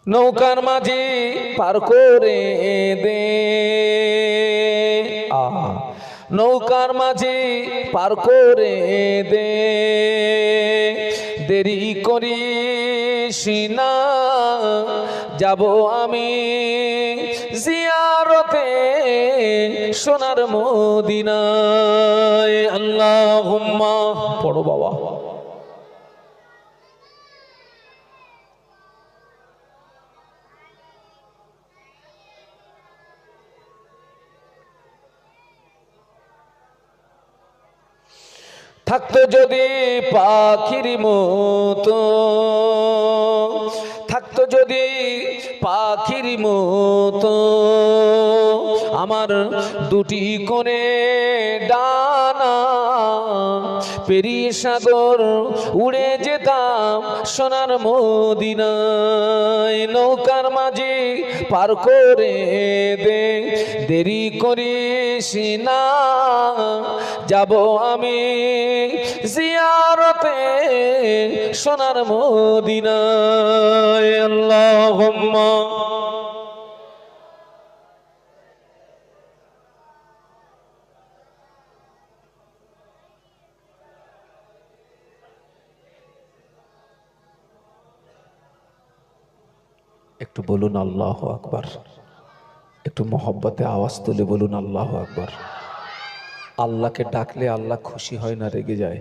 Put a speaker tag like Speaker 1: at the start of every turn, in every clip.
Speaker 1: নৌকার মাঝি পার করে দে, নৌকার মাঝি পার করে দে, দেরি করিস না যাব আমি জিয়ারতে সোনার মদিনায়। আল্লাহুম্মা পড়ো বাবা। থাকতো যদি পাখির মতো, থাকতো যদি পাখির মতো আমার দুটি করে ডানা, পেরিয়ে সাগর উড়ে যেতাম সোনার মদিনায়। নৌকার মাঝি পার করে দে, দেরি করিস না যাব আমি জিয়ারতে সোনার মদিনায়। আল্লাহুম্মা একটু বলুন আল্লাহু আকবার, একটু মহব্বতে আওয়াজ তুলে বলুন আল্লাহু আকবার। আল্লাহকে ডাকলে আল্লাহ খুশি হয় না, রেগে যায়।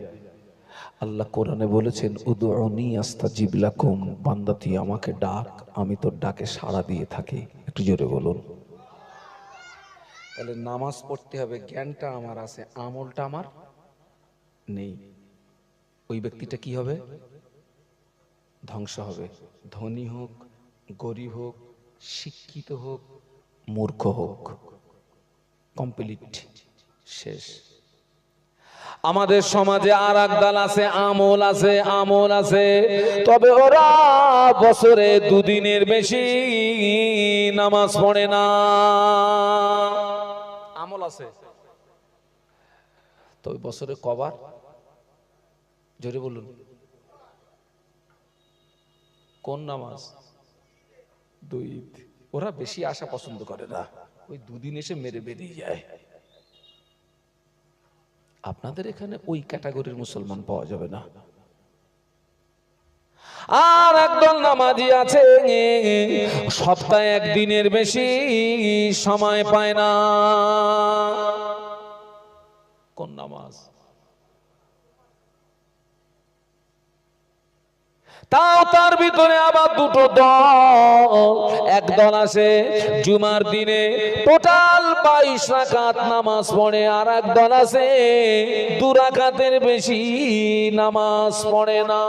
Speaker 1: আল্লাহ কোরআনে বলেছেন উদউনি আস্তাজিব লাকুম, বান্দা তুই আমাকে ডাক, আমি তোর ডাকে সাড়া দিয়ে থাকি। একটু জোরে বলুন। তাহলে নামাজ পড়তে হবে, জ্ঞানটা আমার আছে, আমলটা আমার নেই, ওই ব্যক্তিটা কি হবে? ধ্বংস হবে। ধনী হোক, গরিব হোক, শিক্ষিত হোক, মূর্খ হোক, কমপ্লিট, শেষ। আমাদের সমাজে আর এক দল আছে, আমল আছে, আমল আছে, তবে ওরা বছরে দুদিনের বেশি নামাজ পড়ে না। আমল আছে তবে বছরে কবার? জোরে বলুন। কোন নামাজ? দুই। ওরা বেশি আসা পছন্দ করে না, ওই দুদিন এসে মেরে বেরিয়ে যায়। আপনাদের এখানে ওই ক্যাটাগরির মুসলমান পাওয়া যাবে না। আর একদল নামাজি আছে সপ্তাহে একদিনের বেশি সময় পায় না। কোন নামাজ? তাও তার ভিতরে আবার দুটো দল। এক দল আছে জুমার দিনে টোটাল 22 রাকাত নামাজ পড়ে, আর এক দল আছে 2 রাকাতের বেশি নামাজ পড়ে না।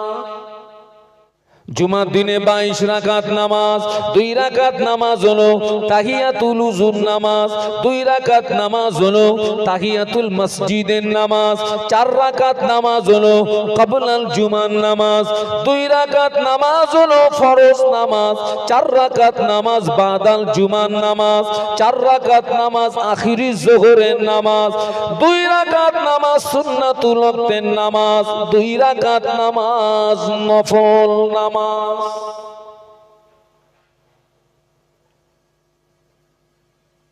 Speaker 1: জুমার দিনে 22 রাকাত নামাজ, 2 রাকাত নামাজ হলো তাহিয়াতুল উযুর নামাজ, 2 রাকাত নামাজ হলো তাহিয়াতুল মসজিদের নামাজ, 4 রাকাত নামাজ হলো ক্বাবলাল জুমার নামাজ, 2 রাকাত নামাজ হলো ফরজ নামাজ, 4 রাকাত নামাজ বাদাল জুমার নামাজ, 4 রাকাত নামাজ আখিরি যোহরের নামাজ, 2 রাকাত নামাজ সুন্নাতুল ওয়াক্তের নামাজ, 2 রাকাত নামাজ নফল নামাজ।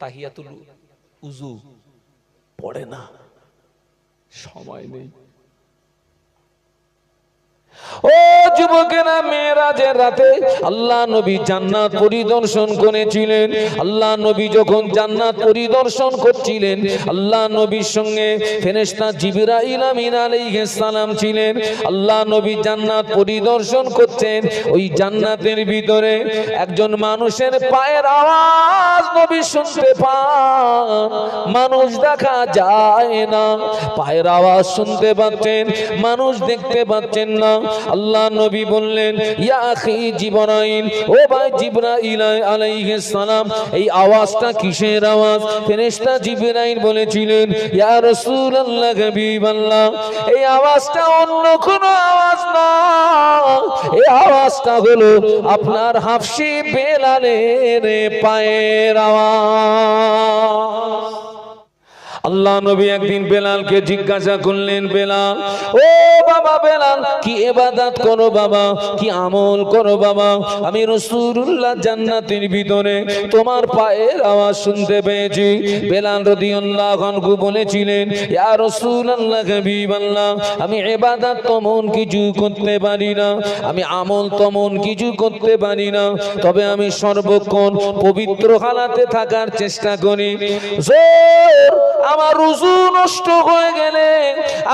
Speaker 1: তাহিয়াতুল উযু পড়ে না, সময় নেই। ও যুবকেরা, মেরাজের রাতে আল্লাহ নবী জান্নাত পরিদর্শন করেছিলেন। আল্লাহ নবী যখন জান্নাত পরিদর্শন করছিলেন, আল্লাহ নবীর সঙ্গে ফেরেশতা জিবরাইল আমিন আলাইহিস সালাম ছিলেন। আল্লাহ নবী জান্নাত পরিদর্শন করছেন, ওই জান্নাতের ভিতরে একজন মানুষের পায়ের আওয়াজ নবী শুনতে পান। মানুষ দেখা যায় না, পায়ের আওয়াজ শুনতে পাচ্ছেন, মানুষ দেখতে পাচ্ছেন না। আল্লাহ নবী বললেন, ইয়া আখি জিবরাইল, ও ভাই জিবরাইল আলাইহিস সালাম, এই আওয়াজটা কিসের আওয়াজ? ফেরেশতা জিবরাইল বলেছিলেন, ইয়া রাসূলুল্লাহ, হাবিবাল্লাহ, এই আওয়াজটা অন্য কোনো আওয়াজ না, এই আওয়াজটা হলো আপনার হাফসি বেলালের পায়ের আওয়াজ। আল্লাহ নবী একদিন বেলালকে জিজ্ঞাসা করলেন, বেলাল, ও বাবা বেলাল, কি ইবাদত করো বাবা, কি আমল করো বাবা? আমি রাসূলুল্লাহ জান্নাতের ভিতরে তোমার পায়ের আওয়াজ শুনতে পেয়েছি। বেলাল রাদিয়াল্লাহু আনহু বলেছিলেন, ইয়া রাসূলুল্লাহ হাবিবাল্লাহ, আমি ইবাদত তেমন কিছু করতে পারি না, আমি আমল তেমন কিছু করতে পারি না, তবে আমি সর্বক্ষণ পবিত্র হালাতে থাকার চেষ্টা করি। আমার উযু নষ্ট হয়ে গেলে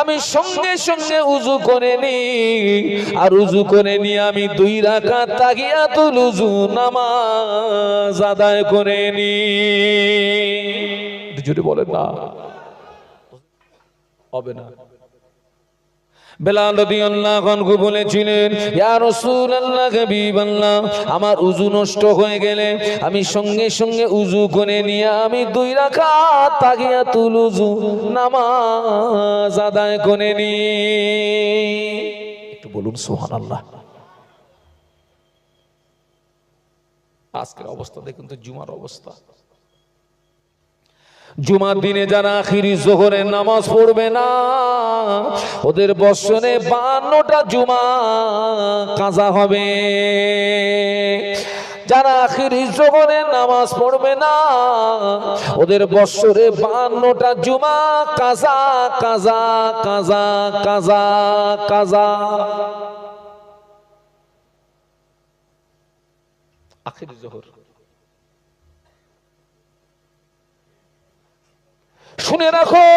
Speaker 1: আমি সঙ্গে সঙ্গে উযু করে নিই, আর উযু করে নিয়ে আমি 2 রাকাত তাহিয়াতুল উযু নামাজ আদায় করে নিই। জোরে বলেন না, হবে না। বেলাল রাদিয়াল্লাহু আনহু বলেছিলেন, ইয়া রাসূলুল্লাহ হাবিবাল্লাহ, আমার উযু নষ্ট হয়ে গেলে আমি সঙ্গে সঙ্গে উযু করে নিয়ে আমি 2 রাকাত তাহিয়াতুল উযু নামাজ আদায় করে নিই। একটু বলুন সুবহানাল্লাহ। আজকের অবস্থা দেখুন তো, জুমার অবস্থা। জুমার দিনে যারা আখিরি জোহরের নামাজ পড়বে না, ওদের বৎসরে 52টা জুমা কাজা হবে। যারা আখিরি জোহরের নামাজ পড়বে না, ওদের বৎসরে 52টা জুমা কাজা কাজা কাজা কাজা কাজা। আখিরি জোহর শুনে রাখো,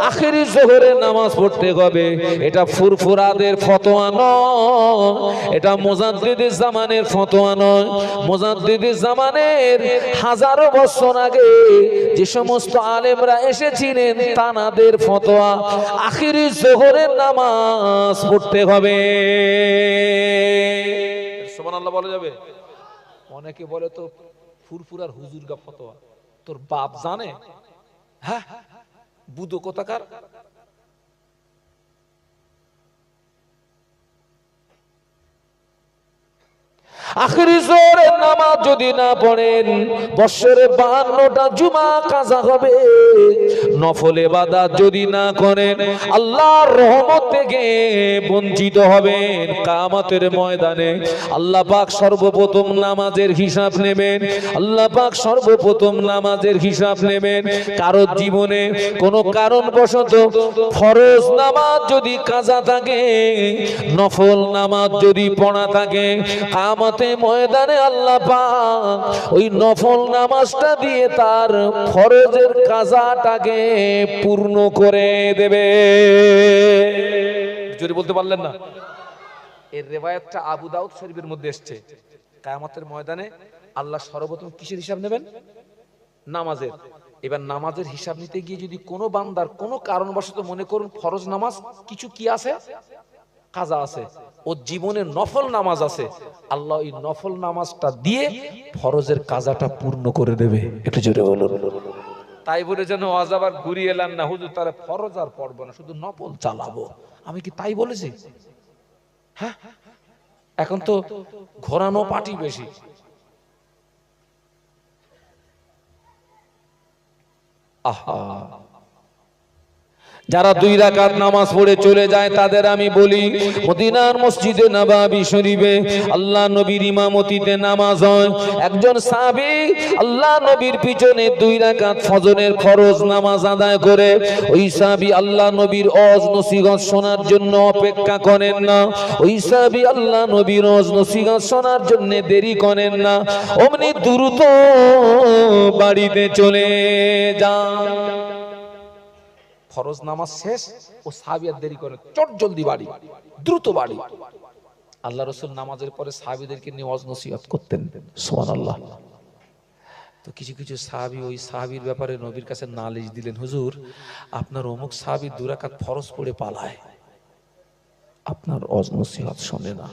Speaker 1: আখিরি জোহরে নামাজ পড়তে হবে। এটা ফুরফুরাদের ফতোয়া নয়, এটা মুজাদ্দিদুজ জামানের ফতোয়া নয়। মুজাদ্দিদুজ জামানের হাজারো বছর আগে যে সমস্ত আলেমরা এসেছিলেন তানাদের ফতোয়া, আখিরি জোহরের নামাজ পড়তে হবে। সুবহানাল্লাহ বলা যাবে? অনেকে বলে তো ফুরফুরার হুজুরগা ফতোয়া, তোর বাপ জানে? হ্যাঁ, বুদো কোথাকার। আখিরি জোহরের নামাজ যদি না পড়েন, বৎসরে 52টা জুমা কাজা হবে। নফল ইবাদত যদি না করেন, আল্লাহর রহমত থেকে বঞ্চিত হবেন। কিয়ামতের ময়দানে আল্লাহ পাক সর্বপ্রথম নামাজের হিসাব নেবেন। আল্লাহ পাক সর্বপ্রথম নামাজের হিসাব নেবেন। কারো জীবনে কোনো কারণবশত ফরজ নামাজ যদি কাজা থাকে, নফল নামাজ যদি পড়া থাকে, কিয়ামতের ময়দানে আল্লাহ পাক ওই নফল নামাজটা দিয়ে তার ফরজের কাজাটাকে পূর্ণ করে দেবে। যদি বলতে পারলেন না, এর রিওয়ায়াতটা আবু দাউদ শরীফের মধ্যে এসেছে। কিয়ামতের ময়দানে আল্লাহ সর্বপ্রথম কিসের হিসাব নেবেন? নামাজের। এবার নামাজের হিসাব নিতে গিয়ে যদি কোনো বান্দার কোনো কারণবশত মনে করুন ফরজ নামাজ কিছু কি আছে, কাজা আছে, ও জীবনে নফল নামাজ আছে, আল্লাহ ওই নফল নামাজটা দিয়ে ফরজের কাজাটা পূর্ণ করে দেবে। একটু জোরে বলুন। তাই বলে যেন আজাবার ঘুরিয়ে এলাম না, হুজুর তারা ফরজ আর পড়বো না, শুধু নফল চালাবো। আমি কি তাই বলেছি? হ্যাঁ, এখন তো ঘোরানো পাটি বেশি। আহা, যারা 2 রাকাত নামাজ পড়ে চলে যায় তাদের আমি বলি, মদিনার মসজিদে নববী শরীফে আল্লাহ নবীর ইমামতিতে নামাজ হয়। একজন সাহাবী আল্লাহ নবীর পিছনে 2 রাকাত ফজরের ফরজ নামাজ আদায় করে, ওই সাহাবী আল্লাহ নবীর ওয়াজ নসিহত শোনার জন্য অপেক্ষা করেন না। ওই সাহাবী আল্লাহ নবীর ওয়াজ নসিহত শোনার জন্য দেরি করেন না, অমনি দ্রুত বাড়িতে চলে যান। ফরজ নামাজ শেষ, ও সাহাবী আর দেরি করে, চট জলদি বাড়ি, দ্রুত বাড়ি। আল্লাহ রাসূল নামাজের পরে সাহাবীদেরকে নিয়ে ওয়াজ নসিহত করতেন। সুবহানাল্লাহ। তো কিছু কিছু সাহাবী ওই সাহাবীর ব্যাপারে নবীর কাছে নালিশ দিলেন, হুজুর আপনার অমুক সাহাবী 2 রাকাত ফরজ পড়ে পালায়, আপনার ওয়াজ নসিহত শোনে না।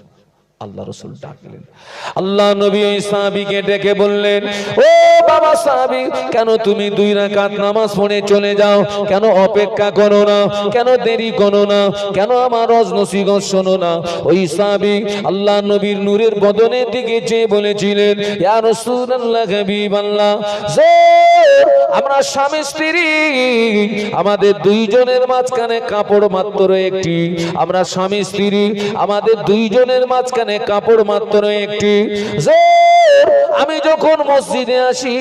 Speaker 1: আল্লাহ রাসূল ডাকলেন, আল্লাহ নবী ওই সাহাবীকে ডেকে বললেন, ও বাবা সাহাবী, কেন তুমি 2 রাকাত নামাজ পড়ে চলে যাও? কেন অপেক্ষা করো না? কেন দেরি করো না? কেন আমার নসিহত শোনো না? ওই সাহাবী আল্লাহ নবীর নূরের বদনের দিকে চেয়ে বলেছিলেন, ইয়া রাসূলুল্লাহ, হাবিবাল্লাহ, আমরা স্বামী স্ত্রী, আমাদের 2 জনের মাঝখানে কাপড় মাত্র একটি। আমরা স্বামী স্ত্রী, আমাদের 2 জনের মাঝখানে কাপড় মাত্র একটি। আমি যখন মসজিদে আসি,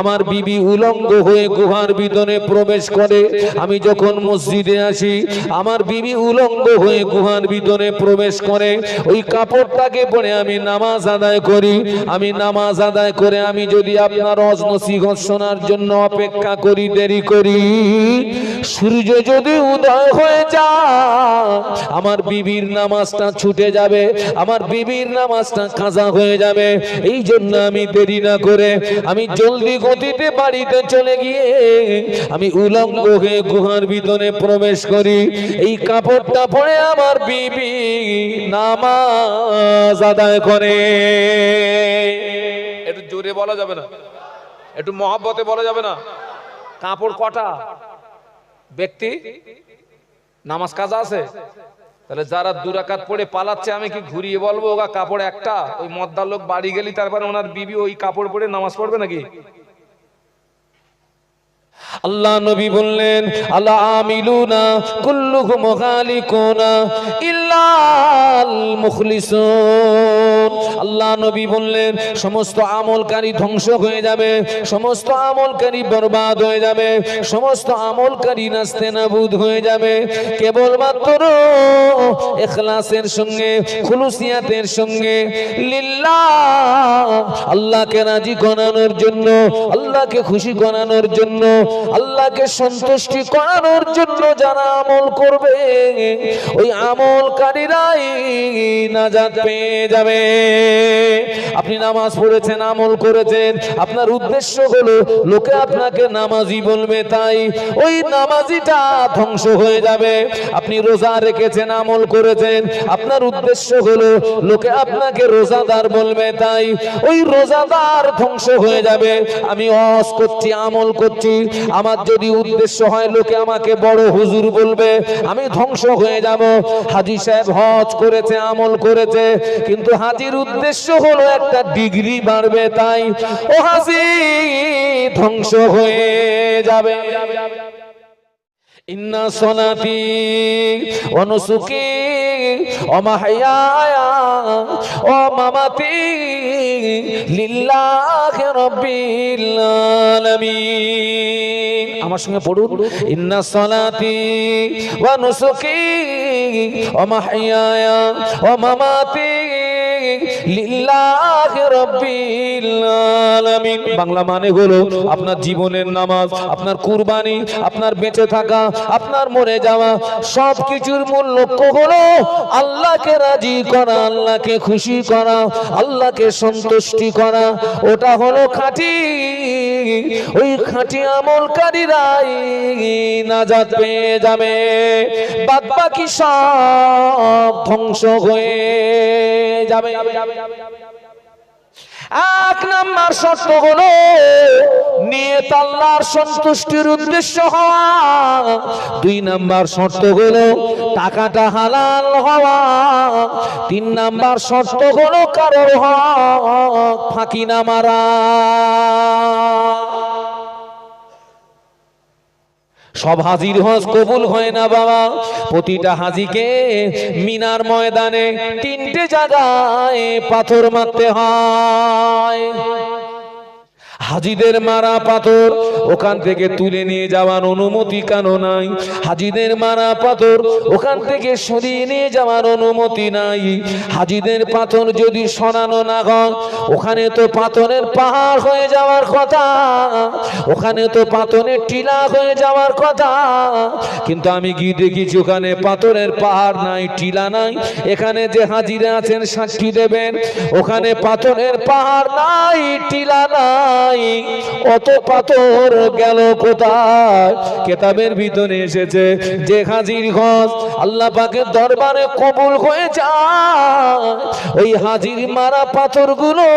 Speaker 1: আমার বিবি উলঙ্গ হয়ে গুহার ভিতরে প্রবেশ করে। আমি যখন মসজিদে আসি, আমার বিবি উলঙ্গ হয়ে গুহার ভিতরে প্রবেশ করে। ওই কাপড়টাকে পরে আমি নামাজ আদায় করি। আমি নামাজ আদায় করে আমি যদি আপনার নসিহত শোনার জন্য অপেক্ষা করি, দেরি করি, সূর্য যদি উদয় হয়ে যায়, আমার বিবির নামাজটা ছুটে যাবে, আমার বিবির নামাজটা কাজা হয়ে যাবে। এই জন্য আমি দেরি না করে আমি জলদি গতিতে বাড়িতে চলে গিয়ে আমি উলঙ্গ হয়ে গুহার ভিতরে প্রবেশ করি। এই কাপড়টা পরে আমার বিবি নামাজ আদায় করে। একটু জোরে বলা যাবে না? একটু মহব্বতে বলা যাবে না? কাপড় কটা ব্যক্তি নামাজ কাজা আছে? তাহলে যারা 2 রাকাত পড়ে পালাচ্ছে, আমি কি ঘুরিয়ে বলবো ওগা কাপড় একটা? ওই মদ্দার লোক বাড়ি গেলি তারপরে ওনার বিবি ওই কাপড় পরে নামাজ পড়বে নাকি? আল্লাহ নবী বললেন, আলা আমিলুনা কুল্লুহুম গালিকুনা ইল্লাল মুখলিসুন। আল্লাহ নবী বললেন, সমস্ত আমলকারী ধ্বংস হয়ে যাবে, সমস্ত আমলকারী বরবাদ হয়ে যাবে, সমস্ত আমলকারী নাস্তেনাবুদ হয়ে যাবে। কেবলমাত্র ইখলাসের সঙ্গে, খুলুসিয়াতের সঙ্গে, লিল্লাহ, আল্লাহকে রাজি করানোর জন্য, আল্লাহকে খুশি করানোর জন্য, আল্লাহকে সন্তুষ্টি করানোর জন্য যারা আমল করবে, ওই আমলকারীরাই নাজাত পেয়ে যাবে। আপনি নামাজ পড়েছেন, আমল করেছেন, আপনার উদ্দেশ্য হলো লোকে আপনাকে নামাজি বলবে, তাই ওই নামাজিটা ধ্বংস হয়ে যাবে। আপনি রোজা রেখেছেন, আমল করেছেন, আপনার উদ্দেশ্য হলো লোকে আপনাকে রোজাদার বলবে, তাই ওই রোজাদার ধ্বংস হয়ে যাবে। আমি ওয়াজ করছি, আমল করছি, আমার যদি উদ্দেশ্য হয় লোকে আমাকে বড় হুজুর বলবে, আমি ধ্বংস হয়ে যাব। হাজী সাহেব হজ করেছে, আমল করেছে, কিন্তু হাজীর উদ্দেশ্য হলো একটা ডিগ্রি বাড়বে, তাই ও হাজী ধ্বংস হয়ে যাবে। ইন্না সলাতি ওয়া নুসুকি ওয়া মাহইয়ায়া ওয়া মামাতি লিল্লাহি রাব্বিল আলামিন। আমার সঙ্গে পড়ুন, ইন্না সলাতি ওয়া নুসুকি ওয়া মাহইয়ায়া ওয়া মামাতি লিল্লাহি রাব্বিল আলামিন। বাংলা মানে হলো আপনার জীবনের নামাজ, আপনার কুরবানি, আপনার বেঁচে থাকা, আপনার মরে যাওয়া, সব কিছুর মূল লক্ষ্য হলো আল্লাহকে রাজি করা, আল্লাহকে খুশি করা, আল্লাহকে সন্তুষ্টি করা। ওটা হলো খাঁটি, ওই খাঁটি আমলকারীরাই নাজাত পেয়ে যাবে। বাদ বাকি সব ধ্বংস হয়ে যাবে। 1 নাম্বার শর্ত হলো নিয়ত আল্লাহর সন্তুষ্টির উদ্দেশ্য হওয়া। 2 নাম্বার শর্ত হলো টাকাটা হালাল হওয়া। 3 নাম্বার শর্ত হলো কারোর হক ফাঁকি না মারা। সব হাজির হজ কবুল হয় না বাবা। প্রতিটা হাজিকে মিনার ময়দানে 3টে জায়গায় পাথর মারতে হয়। হাজিদের মারা পাথর ওখান থেকে তুলে নিয়ে যাওয়ার অনুমতি কেন নাই? হাজিদের মারা পাথর ওখান থেকে সরিয়ে নিয়ে যাওয়ার অনুমতি নাই। হাজিদের পাথর যদি সরানো না হয়, ওখানে তো পাথরের পাহাড় হয়ে যাওয়ার কথা, ওখানে তো পাথরের টিলা হয়ে যাওয়ার কথা। কিন্তু আমি গিয়ে দেখেছি ওখানে পাথরের পাহাড় নাই, টিলা নাই। এখানে যে হাজিরা আছেন সাক্ষী দেবেন, ওখানে পাথরের পাহাড় নাই, টিলা নাই, ভাই অত পাথর গেল কোথায়? কেতাবের ভিতরে এসেছে যে হাজির হজ আল্লাহ পাকের দরবারে কবুল হয়ে যায়, ওই হাজির মারা পাথরগুলো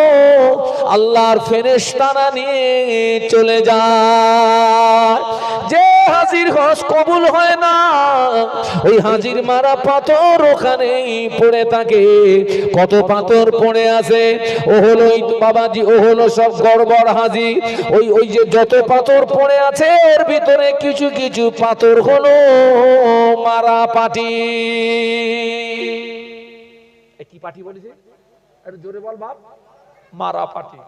Speaker 1: আল্লাহর ফেরেশতারা নিয়ে চলে যায়। যে হাজির হজ কবুল হয় না, ওই হাজির মারা পাথর ওখানেই পড়ে থাকে। কত পাথর পড়ে আছে, ও হলো বাবাজি, ও হলো সব গড়বড় হাজি। ওই যে যত পাথর পড়ে আছে এর ভিতরে কিছু কিছু পাথর হলো মারা পাটি। কি পাটি বলেছে? একটু জোরে বল বাপ। মারা পাটি।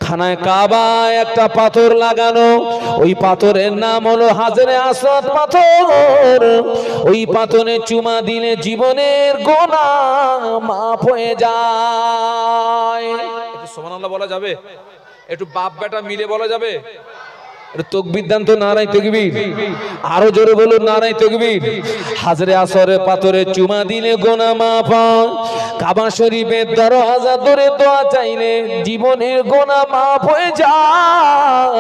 Speaker 1: খানায় কাবায় একটা পাথর লাগানো, ওই পাথরের নাম হলো হাজরে আসওয়াদ পাথর। ওই পাথরে চুমা দিলে জীবনের গুনাহ মাফ হয়ে যায়। একটু সুবহানাল্লাহ বলা যাবে? একটু বাপ বেটা মিলে বলা যাবে? তকবীর দান তো, নারায়ে তাকবীর। আরো জোরে বলুন নারায়ে তাকবীর। হাজরে আসরে পাথরে চুমা দিলে গুনাহ মাফ হয়। কাবা শরীফের দরজা ধরে দোয়া চাইলে জীবনের গুনাহ মাফ হয়ে যায়।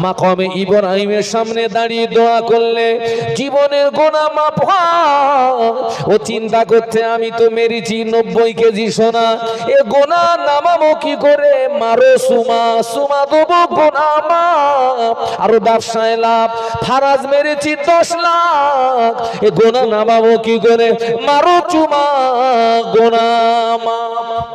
Speaker 1: মাকামে ইব্রাহিমের সামনে দাঁড়িয়ে দোয়া করলে জীবনের গুনাহ মাফ হয়। ও চিন্তা করতে আমি তো মেরেছি 90 কেজি সোনা, এ গুনাহ নামাবো কি করে? মারো সুমা দেবো গুনাহ মাফ। আরো ব্যবসায় লাভ, ফারাজ মেরেছি 10 লাখ, এ গোনা নামাবো কি করে? মারো চুমা গোনা মাফ।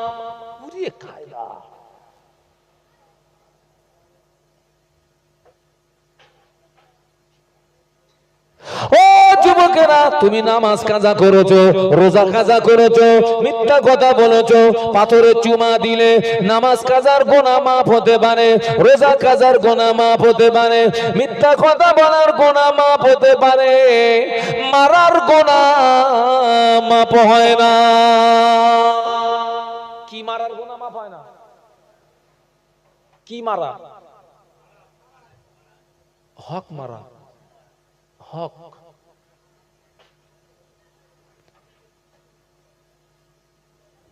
Speaker 1: ও যুবকেরা, তুমি নামাজ কাজা করেছো, রোজা কাজা করেছো, মিথ্যা কথা বলেছো, পাথরে চুমা দিলে নামাজ কাজার গুনাহ মাফ হতে পারে, রোজা কাজার গুনাহ মাফ হতে পারে, মিথ্যা কথা বলার গুনাহ মাফ হতে পারে, মারার গুনাহ মাফ হয় না। কি মারার গুনাহ মাফ হয় না? কি মারা? হক মারা, হক।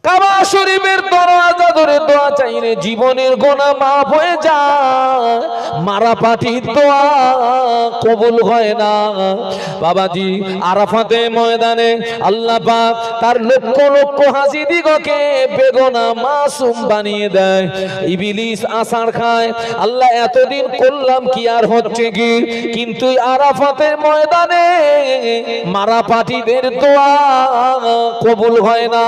Speaker 1: কাবা শরীফের দরজা ধরে দোয়া চাইলে জীবনের গুনাহ মাফ হয়ে যায়। মারা পাটির দোয়া কবুল হয় না। বাবাজি, আরাফাতে ময়দানে আল্লাহ পাক তার লক্ষ লক্ষ হাজিদিগকে বেগুনাহ মাসুম বানিয়ে দেয়। ইবলিস আছাড় খায়, আল্লাহ এতদিন করলাম কি আর হচ্ছে কি? কিন্তু আরাফাতের ময়দানে মারা পাটিদের দোয়া কবুল হয় না।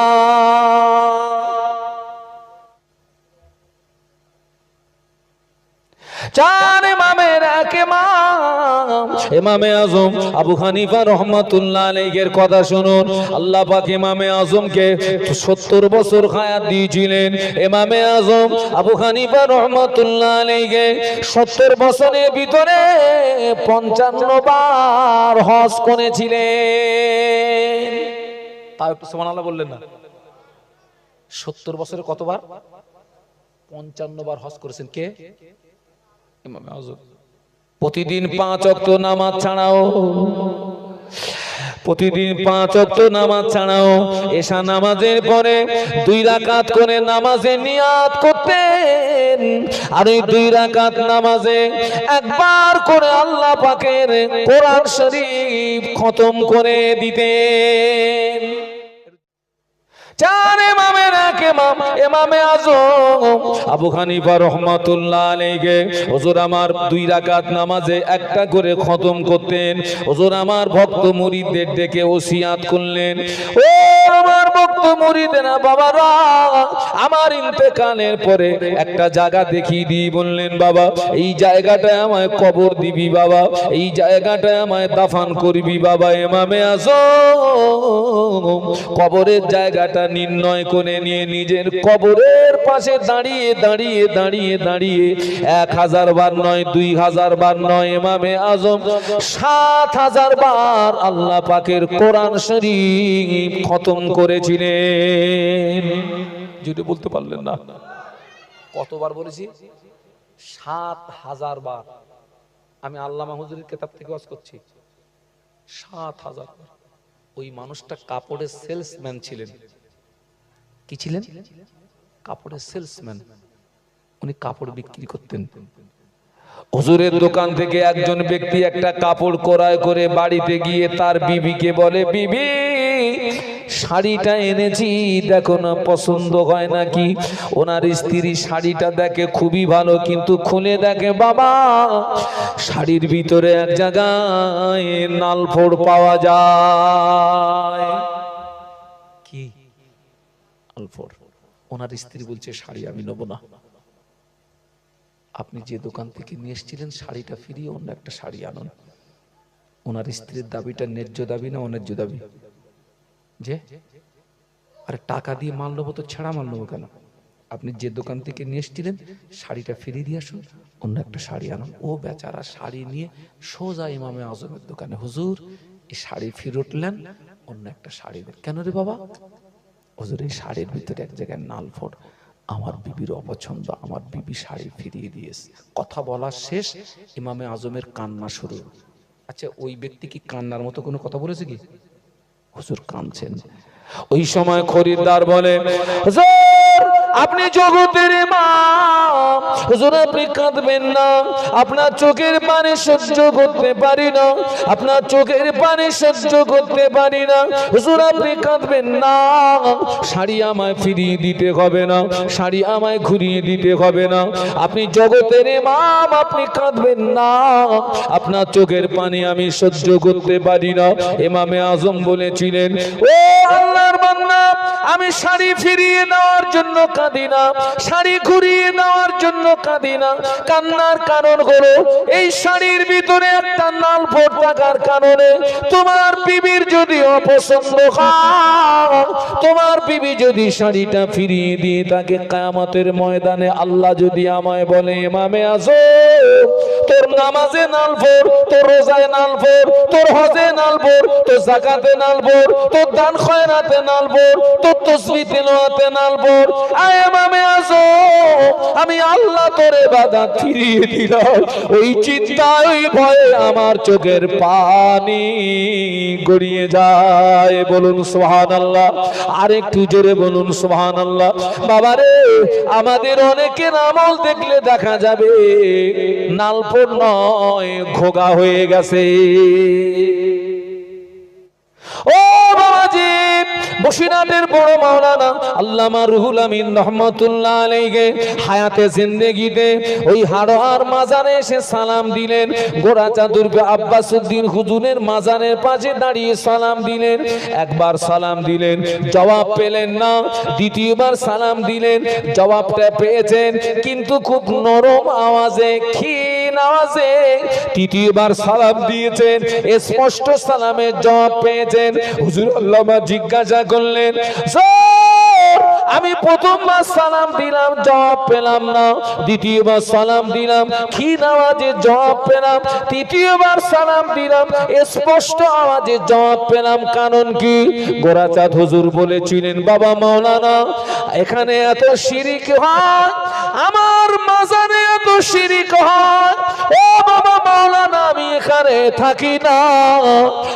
Speaker 1: চার ইমামের এক ইমাম ইমামে আজম আবু হানিফা রাহমাতুল্লাহ আলাইহির কথা শুনুন। আল্লাহ পাক ইমামে আজমকে 70 বছর হায়াত দিয়েছিলেন। ইমামে আজম আবু হানিফা রাহমাতুল্লাহ আলাইহি 70 বছরের ভিতরে 55 বার হজ করেছিলেন। তাও একটু সুবহানাল্লাহ বললেন না? 70 বছরে কতবার? 55 বার হজ করেছেন। কে? ইমামে আজম। প্রতিদিন 5 ওয়াক্ত নামাজ ছাড়াও, প্রতিদিন 5 ওয়াক্ত নামাজ ছাড়াও এশা নামাজের পরে 2 রাকাত করে নামাজে নিয়াত করতেন। আর এই 2 রাকাত নামাজে একবার করে আল্লাহ পাকের কোরআন শরীফ খতম করে দিতেন। চার ইমামের এক ইমাম ইমামে আজম আবু হানিফা রাহমাতুল্লাহ আলাইহি হুজুর আমার 2 রাকাত নামাজে একটা করে খতম করতেন। হুজুর আমার ভক্ত মুরিদদের ডেকে ওসিয়াত করলেন, ও আমার ভক্ত মুরিদেরা বাবারা, আমার ইন্তেকালের পরে একটা জায়গা দেখিয়ে দিয়ে বললেন, বাবা এই জায়গাটায় আমায় কবর দিবি, বাবা এই জায়গাটায় আমায় দাফন করবি। বাবা ইমামে আজম কবরের জায়গাটা নির্ণয় করে নিয়ে নিজের কবরের পাশে দাঁড়িয়ে দাঁড়িয়ে দাঁড়িয়ে দাঁড়িয়ে 1000 বার নয়, 2000 বার নয়, ইমামে আজম 7000 বার আল্লাহ পাকের কোরআন শরীফ খতম করেছিলেন। যদি বলতে পারলেন না কতবার বলেছি? 7000 বার। আমি আল্লামা হুজুরের কিতাব থেকে ওয়াজ করছি। 7000 বার। ওই মানুষটা কাপড়ের সেলসম্যান ছিলেন। কি ছিলেন? কাপড়ের সেলসম্যান, উনি কাপড় বিক্রি করতেন। হুজুরের দোকান থেকে একজন ব্যক্তি একটা কাপড় ক্রয় করে বাড়িতে গিয়ে তার বিবিকে বলে, বিবি শাড়িটা এনেছি, দেখো না পছন্দ হয় নাকি। ওনার স্ত্রী শাড়িটা দেখে খুবই ভালো, কিন্তু খুলে দেখে বাবা শাড়ির ভিতরে এক জায়গায় নালফোড় পাওয়া যায়। কি নালফোড়? ওনার স্ত্রী বলছে শাড়ি আমি নেব না। আপনি যে দোকান থেকে নিয়ে এসেছিলেন শাড়িটা ফিরিয়ে অন্য একটা শাড়ি আনুন। ওনার স্ত্রীর দাবিটা ন্যায্য দাবি না অন্যায্য দাবি? যে আরে টাকা দিয়ে মাল নেবো তো ছেঁড়া মাল নেবো কেন? আপনি যে দোকান থেকে নিয়ে এসেছিলেন শাড়িটা ফিরিয়ে দিয়ে আসুন, অন্য একটা শাড়ি আনুন। ও বেচারা শাড়ি নিয়ে সোজা ইমামে আজমের দোকানে, হুজুর এই শাড়ি ফিরতলেন, অন্য একটা শাড়ি দেন। কেন রে বাবা? হুজুর এই শাড়ির ভিতরে এক জায়গায় নালফোড়, আমার বিবির অপছন্দ, আমার বিবি শাড়ি ফিরিয়ে দিয়েছে। কথা বলা শেষ, ইমামে আজমের কান্না শুরু। আচ্ছা ওই ব্যক্তি কি কান্নার মতো কোনো কথা বলেছে কি? হুজুর কাঁদছেন। ওই সময় খরিদ্দার বলে, হুজুর আপনি জগতের ইমাম, হুজুর আপনি কাঁদবেন না, আপনার চোখের পানি সহ্য করতে পারি না, আপনার চোখের পানি সহ্য করতে পারি না, হুজুর আপনি কাঁদবেন না, শাড়ি আমায় ফিরিয়ে দিতে হবে না, শাড়ি আমায় ঘুরিয়ে দিতে হবে না, আপনি জগতের ইমাম, আপনি কাঁদবেন না, আপনার চোখের পানি আমি সহ্য করতে পারি না। ইমামে আজম বলেছিলেন, ও আল্লাহর বান্দা, আমি শাড়ি ফিরিয়ে নেওয়ার জন্য কাঁদি না, শাড়ি ঘুরিয়ে নেওয়ার জন্য কাঁদি না, কান্নার কারণ হলো এই শাড়ির ভিতরে একটা নালফোড় থাকার কারণে তোমার বিবির যদি অপছন্দ হয়, তোমার বিবি যদি শাড়িটা ফিরিয়ে দিয়ে তাকে কিয়ামতের ময়দানে আল্লাহ যদি আমায় বলে, ইমামে আজম তোর নামাজে নালফোড়, তোর রোজায় নালফোড়, তোর হজে নালফোড়, তোর যাকাতে নালফোড়, তোর দান খয়রাতে নালফোড়, তোর তাসবিহ তিলাওয়াতে নালফোড়, আয় ইমামে আজম আমি আল্লাহ তোর ইবাদত ফিরিয়ে দিলাম, ওই চিন্তায় ওই ভয়ে আমার চোখের পানি গড়িয়ে যায়। বলুন সুবহানাল্লাহ, আরেকটু জোরে বলুন সুবহানাল্লাহ। বাবারে আমাদের অনেকের আমল দেখলে দেখা যাবে নালফোড় নয় ঘোগা হয়ে গেছে। ও বাবাজি, বসিরহাটের বড় মাওলানা আল্লামা রুহুল আমিন রহমাতুল্লাহ আলাইহি হায়াতে জিন্দেগিতে ওই হাড়োয়ার মাজারে এসে সালাম দিলেন। গোরাচাঁদুর আব্বাসউদ্দিন হুজুরের মাজারের পাশে দাঁড়িয়ে সালাম দিলেন। একবার সালাম দিলেন, জবাব পেলেন না, দ্বিতীয়বার সালাম দিলেন, জবাবটা পেয়েছেন কিন্তু খুব নরম আওয়াজে, ক্ষীণ আওয়াজে। তৃতীয়বার সালাম দিয়েছেন, স্পষ্ট সালামের জবাব পেয়েছেন। হুজুর আল্লামা জিজ্ঞাসা করলেন, স্যার আমি প্রথমবার সালাম দিলাম জবাব পেলাম না, দ্বিতীয়বার সালাম দিলাম ক্ষীণ আওয়াজে জবাব পেলাম, তৃতীয়বার সালাম দিলাম স্পষ্ট আওয়াজে জবাব পেলাম, কারণ কি? গোরাচাঁদ হুজুর বলেছিলেন, বাবা মাওলানা এখানে এত শিরিক হয়, আমার মাজারে এত শিরিক হয়, ও বাবা মাওলানা আমি এখানে থাকি না,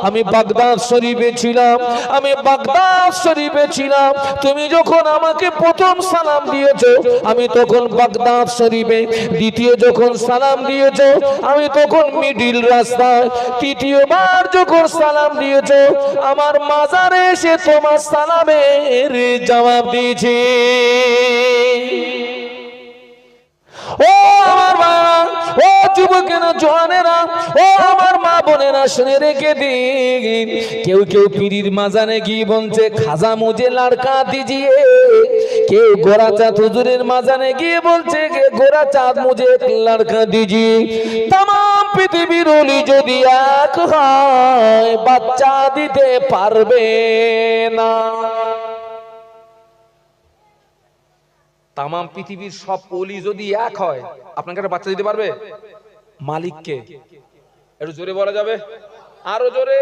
Speaker 1: আমি বাগদাদ শরীফে ছিলাম, আমি বাগদাদ শরীফে ছিলাম, তুমি যখন আমাকে প্রথম সালাম দিয়েছো আমি তখন বাগদাদ শরীফে, দ্বিতীয় যখন সালাম দিয়েছো আমি তখন মিডিল রাস্তায়, তৃতীয়বার যখন সালাম দিয়েছো আমার মাজারে এসে তোমার সালামের জবাব দিয়েছি। ও আমার মা, ও যুবকেরা, জওয়ানেরা, ও আমার মা বোনেরা শুনে রেখে দিন, কেউ কেউ পীরির মাজারে গিয়ে বলছে খাজা মুঝে লড়কা দিজিয়ে, কেউ গোরাচাঁদ হুজুরের মাজারে গিয়ে বলছে গোরাচাঁদ মুঝে লড়কা দিজিয়ে। तमाम পৃথিবীর ওলি যদি এক হয় বাচ্চা দিতে পারবে না। তামাম পৃথিবীর সব ওলি যদি এক হয় আপনাকে একটা বাচ্চা দিতে পারবে? মালিককে একটু জোরে বলা যাবে? আরো জোরে।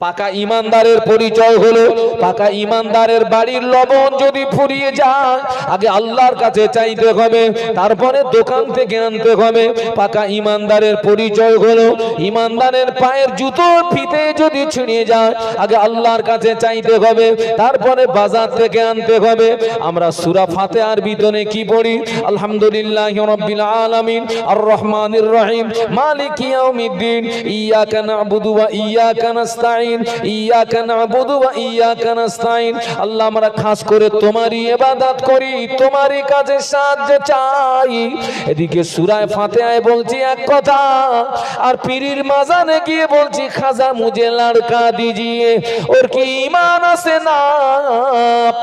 Speaker 1: পাকা ইমানদারের পরিচয় হলো, পাকা ইমানদারের বাড়ির লবণ যদি ফুরিয়ে যায় আগে আল্লাহর কাছে চাইতে হবে, তারপরে দোকান থেকে আনতে হবে। পাকা ইমানদারের পরিচয় হলো, ইমানদারের পায়ের জুতোর ফিতে যদি ছিঁড়ে যায় আগে আল্লাহর কাছে চাইতে হবে, তারপরে বাজার থেকে আনতে হবে। আমরা সূরা ফাতিহার ভিতরে কি পড়ি? আলহামদুলিল্লাহি রাব্বিল আলামিন আর রহমানির রহিম মালিকি ইয়াউমিদ্দিন ইয়াকা না'বুদু ওয়া ইয়াকা নাস্তাঈন ইয়াকা না'বুদু ওয়া ইয়াকা নাস্তাঈন। আল্লাহ, আমরা খাস করে তোমারই ইবাদত করি, তোমারই কাছে সাহায্য চাই। এদিকে সূরা ফাতিহায় বলছি এক কথা, আর পীরের মাজানে গিয়ে বলছি খাজা মুঝে লড়কা দিজিয়ে। ওর কি ঈমান আছে না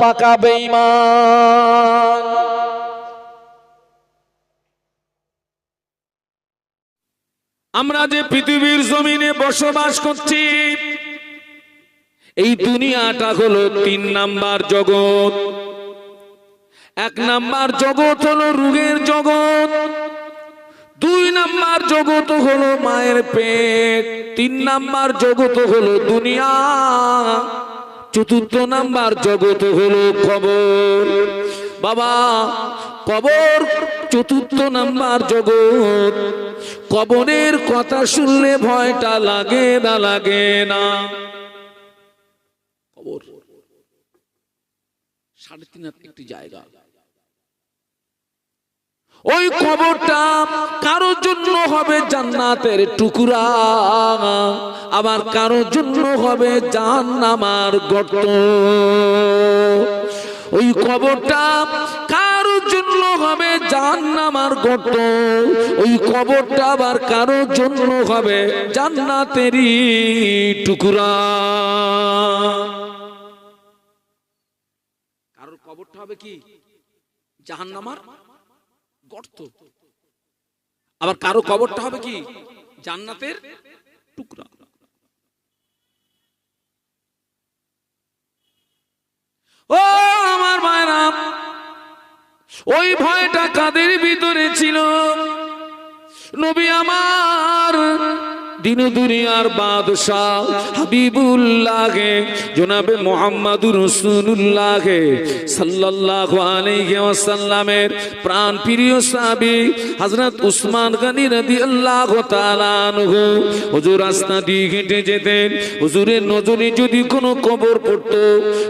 Speaker 1: পাকা বেঈমান? আমরা যে পৃথিবীর জমিনে বসবাস করছি, এই দুনিয়াটা হলো 3 নাম্বার জগৎ। 1 নাম্বার জগৎ হলো রূহের জগৎ, 2 নাম্বার জগৎ হলো মায়ের পেট, 3 নাম্বার জগৎ হলো দুনিয়া, 4 নাম্বার জগৎ হলো কবর। বাবা, কবর 4 নাম্বার জগৎ। কবরের কথা শুনলে ভয়টা লাগে না? লাগে না? কবর 3.5 হাত একটি জায়গা। ওই কবরটা কারোর জন্য হবে জান্নাতের টুকরা, আবার কারোর জন্য হবে জাহান্নামের গর্ত। ওই কবরটা কারোর জন্য হবে জাহান্নামের গর্ত, ওই কবরটা আবার কারোর জন্য হবে জান্নাতেরই টুকরা। কারোর কবরটা হবে কি? জাহান্নামের গর্ত। আবার কারো কবরটা হবে কি? জান্নাতের টুকরা। ও আমার মায়েরা, ওই ভয়টা কাদের ভিতরে ছিল? নবী আমার দিন দুনিয়ার বাদশাহ হাবিবুল্লাহ জনাবে মুহাম্মদুর রাসূলুল্লাহ সাল্লাল্লাহু আলাইহি ওয়াসাল্লামের প্রাণ প্রিয় সাহাবী হযরত উসমান গনি রাদিয়াল্লাহু তাআলা আনহু হুজুর রাস্তা দিয়ে হেঁটে যেতেন, হুজুরের নজরে যদি কোনো কবর পড়তো,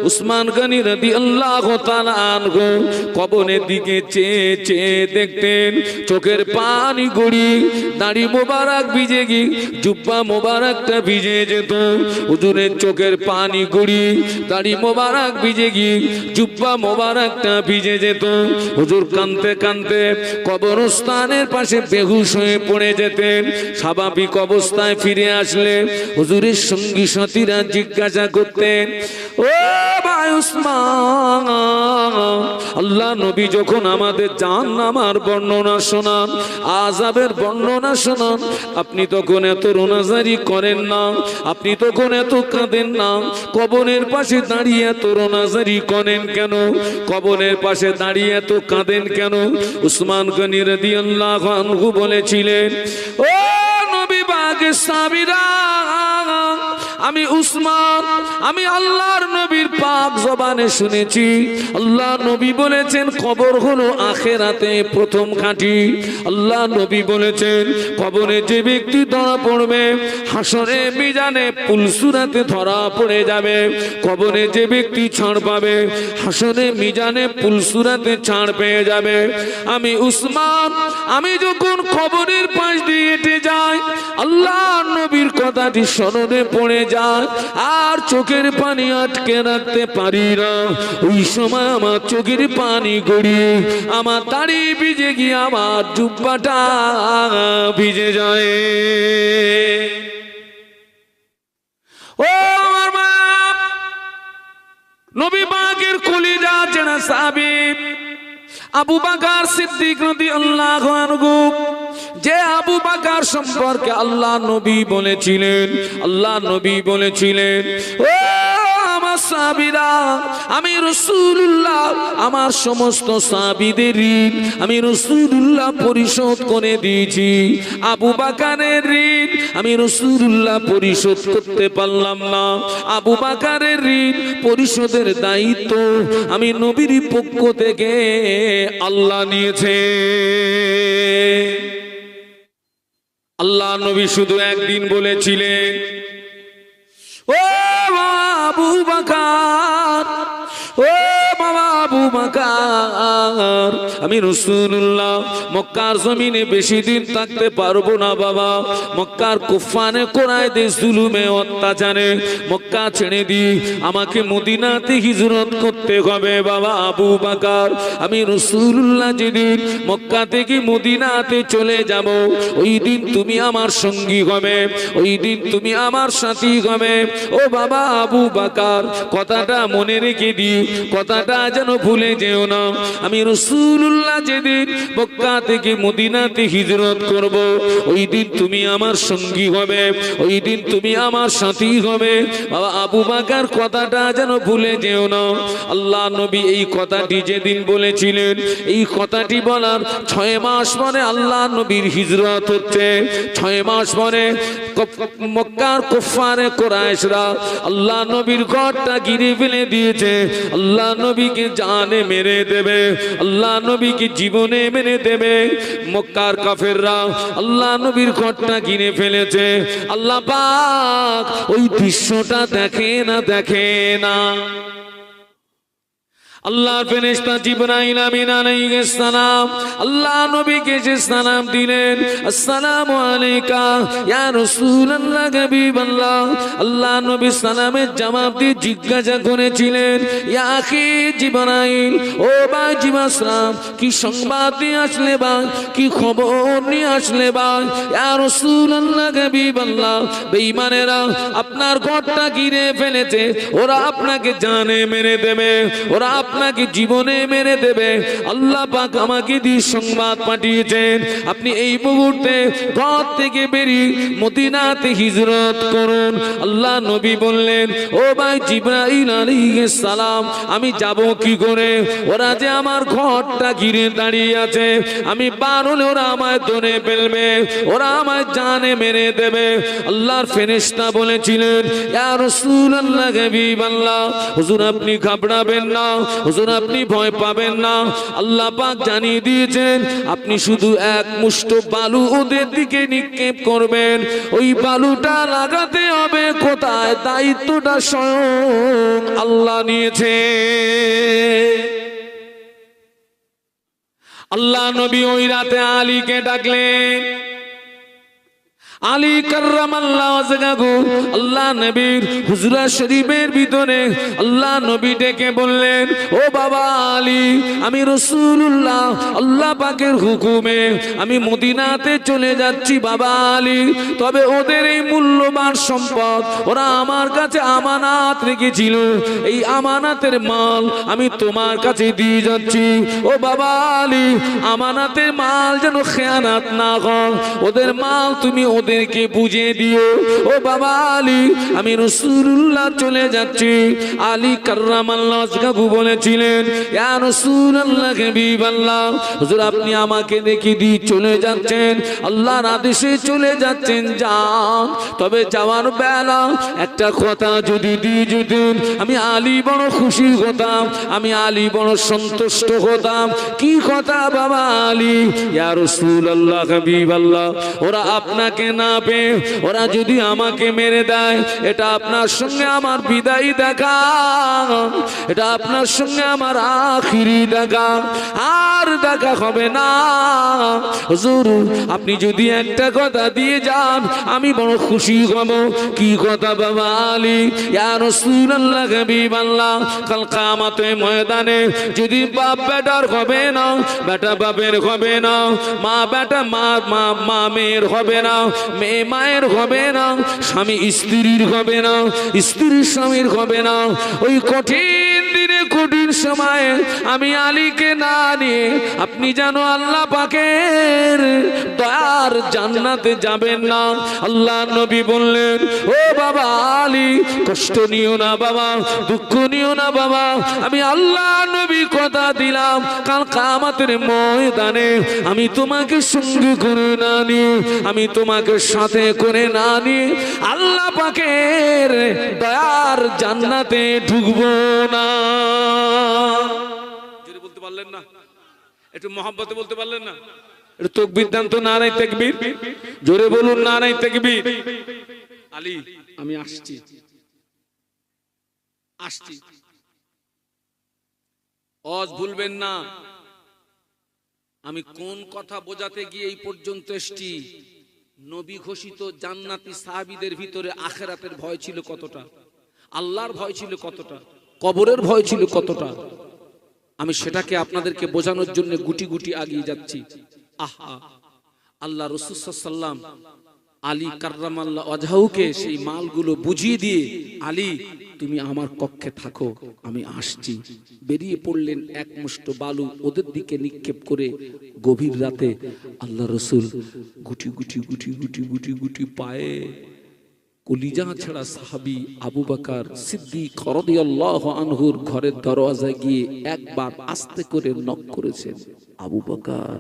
Speaker 1: উসমান গনি রাদিয়াল্লাহু তাআলা আনহু কবরের দিকে চেয়ে চেয়ে দেখতেন, চোখের পানি গড়িয়ে দাড়ি মোবারক ভিজে গিয়ে জুব্বা মোবারকটা ভিজে যেত। হুজুরের চোখের পানি গড়িয়ে দাড়ি মোবারক ভিজে গিয়ে জুব্বা মোবারকটা ভিজে যেত। হুজুর কাঁদতে কাঁদতে কবরস্থানের পাশে বেহুশ হয়ে পড়ে যেতেন। স্বাভাবিক অবস্থায় ফিরে আসলে হুজুরের সঙ্গী সাথীরা জিজ্ঞাসা করতেন, ও ভাই উসমান, আল্লাহ নবী যখন আমাদের জাহান্নামের বর্ণনা শোনান, আযাবের বর্ণনা শোনান, আপনি তখন এত রোনাজারি করেন না, আপনি তখন এত কাঁদেন না, কবরের পাশে দাঁড়িয়ে এত রোনাজারি করেন কেন? কবরের পাশে দাঁড়িয়ে এত কাঁদেন কেন? উসমান গনি রাদিয়াল্লাহু আনহু বলেছিলেন, ও নবী পাকের সাহাবীরা, আমি উসমান, আমি আল্লাহর নবীর পাক জবানে শুনেছি, আল্লাহ নবী বলেছেন কবর হলো আখিরাতে প্রথম ঘাঁটি। আল্লাহ নবী বলেছেন কবরে যে ব্যক্তি ধরা পড়বে হাসরে মিজানে পুলসুরাতে ধরা পড়ে যাবে। কবরে যে ব্যক্তি ছাড় পাবে হাসরে মিজানে পুলসুরাতে ছাড় পেয়ে যাবে। আমি উসমান, আমি যখন কবরের পাশ দিয়ে হেঁটে যাই, আল্লাহ নবীর কথাটি স্মরণে পড়ে যায়, আর চোখের পানি আটকে রাখতে পারি না। ওই সময় আমার চোখের পানি গড়িয়ে আমার দাড়ি ভিজে গিয়ে আমার জুব্বাটা ভিজে যায়। ও আমার মা, নবী পাকের কলিজা চেনা সাহাবী আবু বকর সিদ্দিক রাদিয়াল্লাহু আনহু, যে আবু বকর সম্পর্কে আল্লাহ নবী বলেছিলেন, আল্লাহ নবী বলেছিলেন, ও আমার সাহাবীরা, আমি রাসূলুল্লাহ আমার সমস্ত সাহাবীদের ঋণ আমি রাসূলুল্লাহ পরিশোধ করে দিয়েছি। আবু বকরের ঋণ আমি রাসূলুল্লাহ পরিশোধ করতে পারলাম না। আবু বকরের ঋণ পরিশোধের দায়িত্ব আমি নবীর পক্ষ থেকে আল্লাহ নিয়েছে। আল্লাহ নবী শুধু একদিন বলেছিলেন, ও আবু বকর, ও বাবা আবু বকর, আমি রাসূলুল্লাহ মক্কার জমিনে বেশি দিন থাকতে পারবো না বাবা। মক্কার কুফফারে কুরাইশদের জুলুমে অত্যাচারে মক্কা ছেড়ে দিয়ে আমাকে মদিনাতে হিজরত করতে হবে বাবা আবু বকর। আমি রাসূলুল্লাহ যেদিন মক্কা থেকে মদিনাতে চলে যাব, ওই দিন তুমি আমার সঙ্গী হবে, ওই দিন তুমি আমার সাথী হবে। ও বাবা আবু বকর, কথাটা মনে রেখে দিই, কথাটা যেন ভুলে যেও না। আমি রাসূলুল্লাহ যেদিন মক্কা থেকে মদিনাতে হিজরত করব, ওই দিন তুমি আমার সঙ্গী হবে, ওই দিন তুমি আমার সাথী হবে বাবা আবু বকর, কথাটা যেন ভুলে যেও না। আল্লাহ নবী এই কথাটি যেদিন বলেছিলেন, এই কথাটি বলার 6 মাস পরে আল্লাহ নবীর হিজরত হচ্ছে। 6 মাস পরে মক্কার কুফফারে কুরাইশরা আল্লাহ নবীর ঘরটা ঘিরে ফেলে দিয়েছে। আল্লাহ নবীকে জানে মেরে দেবে, আল্লাহ নবীকে জীবনে মেরে দেবে। মক্কার কাফেররা আল্লাহ নবীর ঘরটা ঘিরে ফেলেছে। আল্লাহ পাক ওই দৃশ্যটা দেখে না। আল্লাহর ফেরেশতা জিবরাইল আমিন আলাইহিস সালাম আল্লাহ নবীকে যে সালাম দিলেন, আসসালামু আলাইকা ইয়া রাসূলুল্লাহ হাবিবাল্লাহ। আল্লাহ নবী সালামের জবাব দিয়ে জিজ্ঞাসা করেছিলেন, ইয়া আখি জিবরাইল, ও ভাই জিবরাইল, কি সংবাদ নিয়ে আসলে ভাই, কি খবর নিয়ে আসলে ভাই? ইয়া রাসূলুল্লাহ হাবিবাল্লাহ, বেঈমানেরা আপনার ঘরটা ঘিরে ফেলেছে, ওরা আপনাকে জানে মেরে দেবে, ওরা আপনাকে জীবনে মেরে দেবে। আল্লাহ পাক আমাকে দিয়ে সংবাদ পাঠিয়েছেন, আপনি এই মুহূর্তে ঘর থেকে বেরিয়ে মদিনাতে হিজরত করুন। আল্লাহ নবী বললেন, ও ভাই জিবরাইল আলাইহিস সালাম, আমি যাব কি করে? ওরা যে আমার ঘরটা ঘিরে দাঁড়িয়ে আছে, আমি পার হলে ওরা আমায় ধরে ফেলবে, ওরা আমায় জানে মেরে দেবে। আল্লাহর ফেরেশতা বলেছিলেন, ইয়া রাসূলুল্লাহ হাবিবাল্লাহ, হুজুর আপনি ঘাবড়াবেন না, হুজুর আপনি ভয় পাবেন না। আল্লাহ পাক জানিয়ে দিয়েছেন, আপনি শুধু এক মুষ্ঠ বালু ওদের দিকে নিক্ষেপ করবেন। ওই বালুটা লাগাতে হবে কোথায়? দায়িত্বটা স্বয়ং আল্লাহ নিয়েছে। আল্লাহ নবী ওই রাতে আলীকে ডাকলেন। আলী কাররামাল্লাহু ওয়াজহাহু আল্লাহ নবীর হুজরা শরীফের ভিতরে আল্লাহ নবী ডেকে বললেন, ও বাবা আলী, আমি রাসূলুল্লাহ আল্লাহ পাকের হুকুমে আমি মদিনাতে চলে যাচ্ছি বাবা আলী। তবে ওদের এই মূল্যবান সম্পদ ওরা আমার কাছে আমানত রেখেছিল, এই আমানতের মাল আমি তোমার কাছে দিয়ে যাচ্ছি। ও বাবা আলী, আমানতের মাল যেন খেয়ানত না হয়, ওদের মাল তুমি ওদেরকে বুঝিয়ে দিও। ও বাবা আলী, আমি রাসূলুল্লাহ চলে যাচ্ছি। আলী কাররামাল্লাহু ওয়াজহাহু বলেছিলেন, ইয়া রাসূলুল্লাহ হাবিবাল্লাহ, হুজুর আপনি আমাকে দেখে দিয়ে চলে যাচ্ছেন, আল্লাহর আদেশে চলে যাচ্ছেন, যান। তবে যাওয়ার বেলা একটা কথা যদি দিয়ে যেতেন, আমি আলী বড় খুশি হতাম, আমি আলী বড় সন্তুষ্ট হতাম। কি কথা বাবা আলী? ইয়া রাসূলুল্লাহ হাবিবাল্লাহ, ওরা আপনাকে না পেয়ে ওরা যদি আমাকে মেরে দেয়, এটা আপনার সঙ্গে আমার বিদায়ী দেখা, এটা আপনার সঙ্গে আমার আখিরি দেখা, আর দেখা হবে না। হুজুর আপনি যদি একটা কথা দিয়ে যান, আমি বড় খুশি হব। কি কথা বাবা আলী? ইয়া রাসূলুল্লাহ হাবিবাল্লাহ, কাল কিয়ামতের ময়দানে যদি বাপ বেটার হবে না, বেটা বাপের হবে না, মা বেটা মা মেয়ের হবে না, মেয়ে মায়ের হবে না, স্বামী স্ত্রীর হবে না, স্ত্রী স্বামীর হবে না। ওই কঠিন দিনে কঠিন সময়ে আমি আলীকে না নিয়ে আপনি জানো আল্লাহ পাকের দয়ার জান্নাতে যাবেন না। আল্লাহ নবী বললেন, ও বাবা আলী, কষ্ট নিও না বাবা, দুঃখ নিও না বাবা, আমি আল্লাহ নবী কথা দিলাম কাল কিয়ামতের ময়দানে আমি তোমাকে সঙ্গে করে না নিয়ে, আমি তোমাকে সাথে করে না নিয়ে আল্লাহ পাকের দয়ার জান্নাতে ঢুকবো না। যদি বলতে পারলেন না, একটু মহব্বতে বলতে পারলেন না, একটু তাকবীর দেন তো, নারায়ে তাকবীর, জোরে বলুন নারায়ে তাকবীর। আলী আমি আসছি, আসছি, অজ ভুলবেন না। আমি কোন কথা বোঝাতে গিয়ে এই পর্যন্ত এসেছি? নবী ঘোষিত জান্নাতি সাহাবীদের ভিতরে আখিরাতের ভয় ছিল কতটা, আল্লাহর ভয় ছিল কতটা, কবরের ভয় ছিল কতটা, আমি সেটাকে আপনাদেরকে বোঝানোর জন্য গুটি গুটি আগিয়ে যাচ্ছি। আহা, আল্লাহ রাসূল সাল্লাল্লাহু আলাইহি ওয়াসাল্লাম আলী কাররামাল্লাহু ওয়াজহাহুকে সেই মালগুলো বুঝিয়ে দিয়ে, আলী তুমি আমার কক্ষে থাকো, আমি আসছি। বেরিয়ে পড়লেন, এক মুষ্ঠ বালু ওদের দিকে নিক্ষেপ করে। গভীর রাতে আল্লাহ রাসূল গুটি গুটি গুটি গুটি গুটি গুটি পায়ে কলিজা ছাড়া সাহাবী আবু বকর সিদ্দিক রাদিয়াল্লাহু আনহুর ঘরের দরওয়াজায় গিয়ে একবার আস্তে করে নক করেছেন। আবু বকর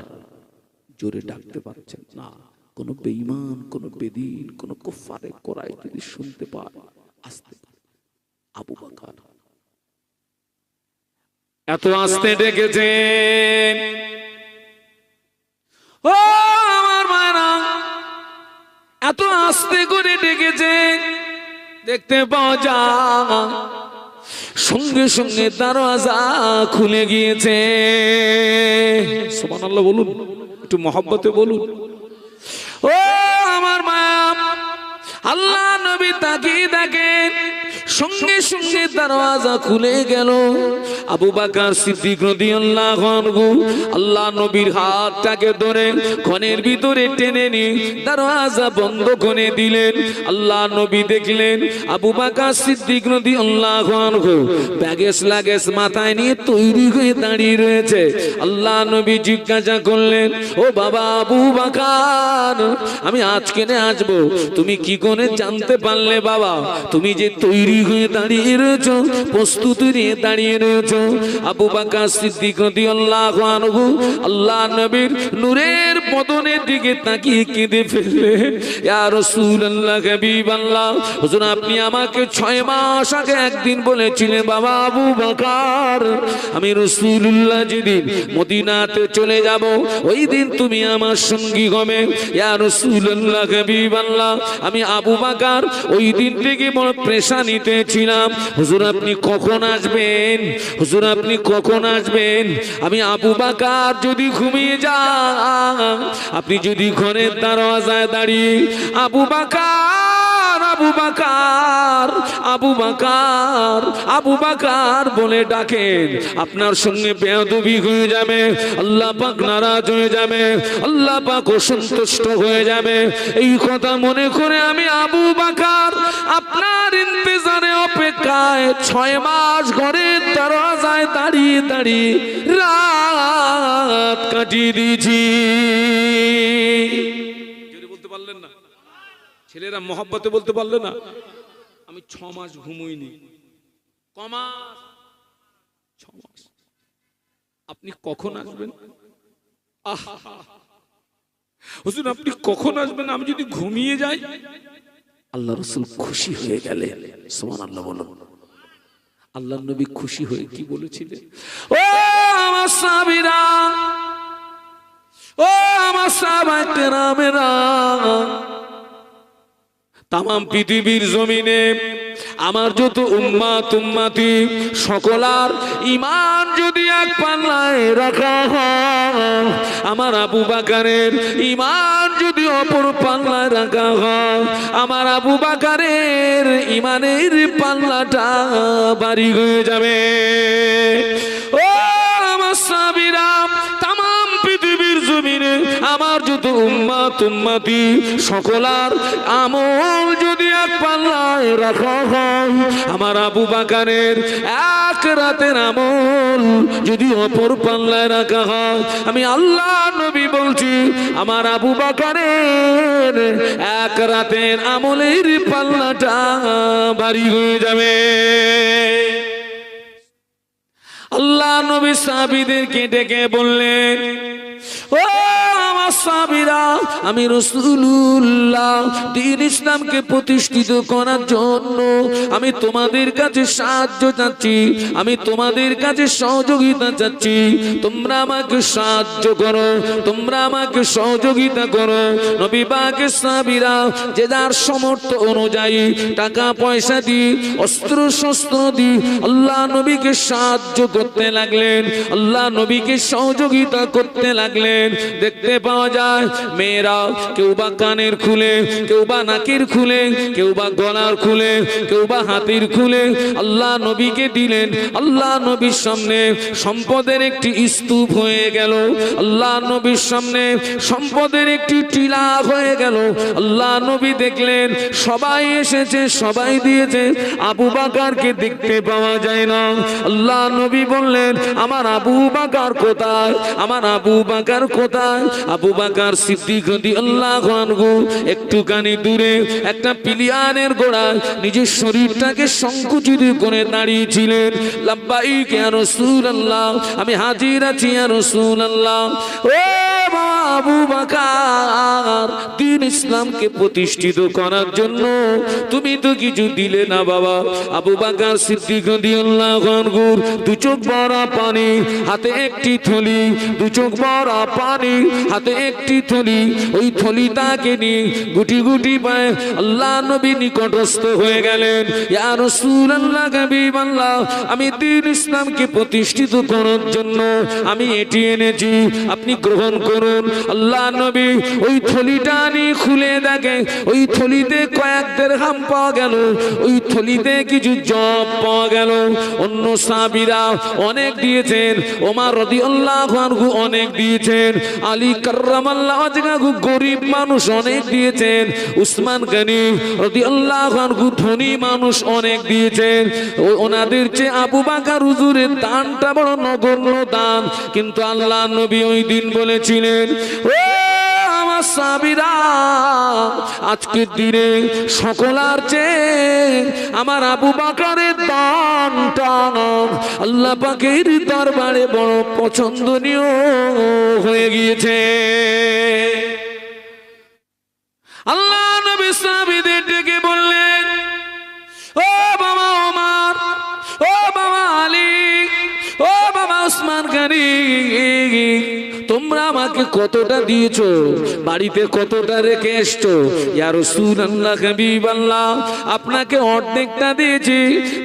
Speaker 1: জোরে ডাকতে পারছেন না, কোন বেঈমান, কোন বেদিন, কোন কুফারে কুরাইশ যদি শুনতে পায়, আস্তে আবু বকর এত আস্তে ডেকেছেন, ও আমার মায়েরা, এত আস্তে করে ডেকেছেন, দেখতে পাওয়া যায় সঙ্গে সঙ্গে দরওয়াজা খুলে গিয়েছে। সুবহানাল্লাহ বলুন, একটু মহব্বতে বলুন। ও আমার মা, আল্লাহ নবী তাকিয়ে দেখেন, সঙ্গে সঙ্গে দরওয়াজা খুলে গেল। আবু বকর সিদ্দিক রাদিয়াল্লাহু আনহু আল্লাহ নবীর হাতটাকে ধরে ঘরের ভিতরে টেনে নিয়ে দরওয়াজা বন্ধ করে দিলেন। আল্লাহ নবী দেখলেন আবু বকর সিদ্দিক রাদিয়াল্লাহু আনহু ব্যাগেজ লাগেজ মাথায় নিয়ে তৈরি হয়ে দাঁড়িয়ে রয়েছে। আল্লাহ নবী জিজ্ঞাসা করলেন, ও বাবা আবু বকর, আমি আজকে আসবো, তুমি কি করে জানতে পারলে বাবা? তুমি যে তৈরি হয়ে দাঁড়িয়ে রয়েছ, প্রস্তুতি নিয়ে দাঁড়িয়ে রয়েছ। আবু বকর সিদ্দিক রাদিয়াল্লাহু আনহু আল্লাহ নবীর নূরের বদনের দিকে তাকিয়ে কেঁদে ফেললেন, ইয়া রাসূলুল্লাহ, হাবিবাল্লাহ, হুজুর আপনি আমাকে 6 মাস আগে একদিন বলেছিলেন বাবা আবু বকর, আমি রাসূলুল্লাহ যেদিন মদিনাতে চলে যাব ওই দিন তুমি আমার সঙ্গী হবে। ইয়া রাসূলুল্লাহ, হাবিবাল্লাহ, আমি আবু বকর ওই দিন থেকে বড় পেরেশানিতে ছিলাম। হুজুর আপনি কখন আসবেন? হুজুর আপনি কখন আসবেন? আমি আবু বকর যদি ঘুমিয়ে যান, আপনি যদি ঘরের দরওয়াজায় দাঁড়িয়ে আবু বকর আবু বকর আবু বকর আবু বকর বলে ডাকেন, আপনার সঙ্গে বেয়াদবি হয়ে যাবে, আল্লাহ পাক নারাজ হয়ে যাবে, আল্লাহ পাক অসন্তুষ্ট হয়ে যাবে। এই কথা মনে করে আমি আবু বকর আপনার ইন্তজারে অপেক্ষায় 6 মাস ঘরের দরওয়াজায় দাঁড়িয়ে দাঁড়িয়ে রাত কাটিয়ে দিয়েছি। যদি বলতে পারলেন না, ছেলেরা মহব্বতে বলতে পারলে না, আমি 6 মাস ঘুমোইনি। কমাস 6 মাস। আপনি কখন আসবেন? হুজুর আপনি কখন আসবেন? আমি যদি ঘুমিয়ে যাই। আল্লাহ রাসূল খুশি হয়ে গেলেন। সুবহানাল্লাহ বলুন। আল্লাহর নবী খুশি হয়ে কি বলেছিলেন? ও আমার সাহাবীরা, ও আমার সাহাবায়ে কেরামেরা, তামাম পৃথিবীর জমিনে আমার যত উম্মাত উম্মতি সকলার ঈমান যদি এক পাল্লায় রাখা হয়, আমার আবু বকরের ঈমান যদি অপর পাল্লায় রাখা হয়, আমার আবু বকরের ঈমানের পাল্লাটা ভারী হয়ে যাবে। ও আমার সাহাবীরা, তামাম পৃথিবীর জমিনে আমার যত উম্মত উম্মতি সকলার আমল যদি এক পাল্লায় রাখা হয়, আমার আবু বকরের এক রাতের আমল যদি অপর পাল্লায় রাখা হয়, আমি আল্লাহ নবী বলছি আমার আবু বকরের এক রাতের আমলের পাল্লাটা ভারী হয়ে যাবে। আল্লাহ নবী সাহাবীদেরকে ডেকে বললেন, ও আমার সাহাবীরা, আমি রাসূলুল্লাহ দ্বীন ইসলামকে প্রতিষ্ঠিত করার জন্য আমি তোমাদের কাছে সাহায্য চাচ্ছি, আমি তোমাদের কাছে সহযোগিতা চাচ্ছি। তোমরা আমাকে সাহায্য করো, তোমরা আমাকে সহযোগিতা করো। নবী পাকের সাহাবীরা যে যার সামর্থ্য অনুযায়ী টাকা পয়সা দিয়ে অস্ত্র শস্ত্র দিয়ে আল্লাহ নবীকে সাহায্য করতে লাগলেন, আল্লাহ নবীকে সহযোগিতা করতে লাগলেন। দেখতে পাওয়া যায় মেয়েরা কেউ বা কানের খুলে, কেউ বা নাকের খুলে, কেউ বা গলার খুলে, কেউ বা হাতের খুলে আল্লাহ নবীকে দিলেন। আল্লাহ নবীর সামনে সম্পদের একটি স্তূপ হয়ে গেল, আল্লাহ নবীর সামনে সম্পদের একটি টিলা হয়ে গেল। আল্লাহ নবী দেখলেন সবাই এসেছে, সবাই দিয়েছে, আবু বকরকে দেখতে পাওয়া যায় না। আল্লাহ নবী বললেন, আমার আবু বকর কোথায়, আমার আবু বকর কোথায়? আবু বকর সিদ্দিক রাদিয়াল্লাহু আনহু একটুখানি দূরে একটা পিলিয়ানের গোড়ায় নিজের শরীরটাকে সংকুচিত করে দাঁড়িয়েছিলেন। লাব্বাইক ইয়া রাসূলুল্লাহ, আমি হাজির আছি ইয়া রাসূলুল্লাহ। ও আবু বকর, দ্বীন ইসলামকে প্রতিষ্ঠিত করার জন্য তুমি তো কিছু দিলে না বাবা। আবু বকর সিদ্দিক রাদিয়াল্লাহু আনহু দু চোখ ভরা পানি, হাতে একটি থলি, দু চোখ ভরা পানি, হাতে একটি থলি, ওই থলিটাকে নিয়ে গুটি গুটি পায়ে আল্লাহ নবী নিকটস্থ হয়ে গেলেন। ইয়া রাসূলুল্লাহ, হাবিবাল্লাহ, আমি দ্বীন ইসলামকে প্রতিষ্ঠিত করার জন্য আমি এটি এনেছি, আপনি গ্রহণ করুন। আল্লাহ নবী ওই থলিটা নিয়ে খুলে দেখে ওই থলিতে কয়েক দিরহাম পাওয়া গেল, ওই থলিতে কিছু জব পাওয়া গেল। অন্য সাহাবীরা অনেক দিয়েছেন, ওমর রাদিয়াল্লাহু আনহু অনেক দিয়েছেন, আলী কাররামাল্লাহু ওয়াজহাহু গরীব মানুষ অনেক দিয়েছেন, উসমান গনি রাদিয়াল্লাহু আনহু ধনী মানুষ অনেক দিয়েছেন। ওনাদের চেয়ে আবু বকর হুজুরের দানটা বড় নগণ্য দান। কিন্তু আল্লাহ নবী ওই দিন বলেছিলেন, ও আমার সাহাবীরা, আজকের দিনে সকলার চেয়ে আমার আবু বকরের দানটা আল্লাহ পাকের দরবারে বড় পছন্দনীয় হয়ে গিয়েছে। আল্লাহ নবী সাহাবীদের ডেকে বললেন, ও বাবা ওমর, ও বাবা আলী, ও বাবা উসমান গনি, তোমরা আমাকে কতটা দিয়েছো, বাড়িতে কতটা রেখে এসছো? ইয়া রাসূলুল্লাহ, হাবিবাল্লাহ, আপনাকে অর্ধেকটা দিয়েছি,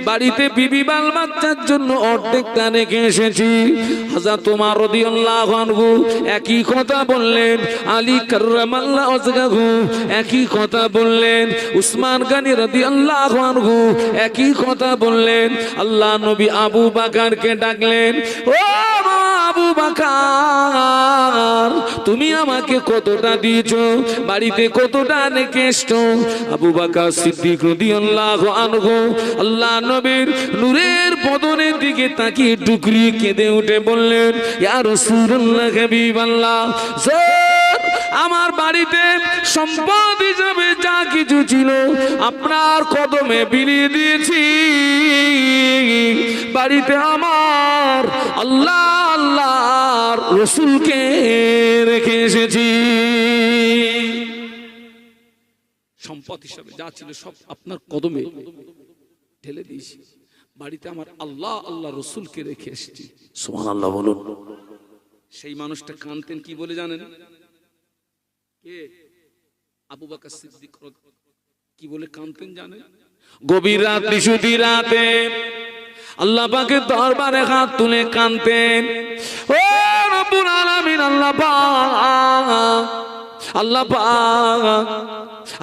Speaker 1: বাড়িতে বিবি বাল বাচ্চার জন্য অর্ধেকটা রেখে এসেছি। হযরত ওমর রাদিয়াল্লাহু আনহু একই কথা বললেন, আলী কাররামাল্লাহু ওয়াজহাহু একই কথা বললেন, উসমান গনি রাদিয়াল্লাহু আনহু একই কথা বললেন। আল্লাহ নবী আবু বকরকে ডাকলেন, ও আবু বকর, তুমি আমাকে কতটা দিয়েছো, বাড়িতে কতটা রেখে এসছো? আবু বকর সিদ্দিক রাদিয়াল্লাহু আনহু আল্লাহ নবীর নূরের বদনের দিকে তাকিয়ে টুকরি কেঁদে উঠে বললেন, ইয়া রাসূলুল্লাহ, হাবিবাল্লাহ, আমার বাড়িতে সম্পদ হিসাবে যা কিছু ছিল আপনার কদমে বিলিয়ে দিয়েছি। বাড়িতে আমার আল্লাহ আল্লাহর রাসূলকে রেখে এসেছি। সম্পদ হিসাবে যা ছিল সব আপনার কদমে ঢেলে দিয়েছি, বাড়িতে আমার আল্লাহ আল্লাহ রাসূলকে রেখে এসেছি। সুবহানাল্লাহ বলুন। সেই মানুষটা কাঁদতেন কি বলে জানেন? কে? আবু বকর সিদ্দিক। কি বলে কাঁদতেন জানেন? গভীর রাত, নিশুতি রাতে আল্লাহ পাকের দরবারে হাত তুলে কাঁদতেন। ও রব্বুল আলামিন, আল্লাহ পাক, আল্লাহ পাক,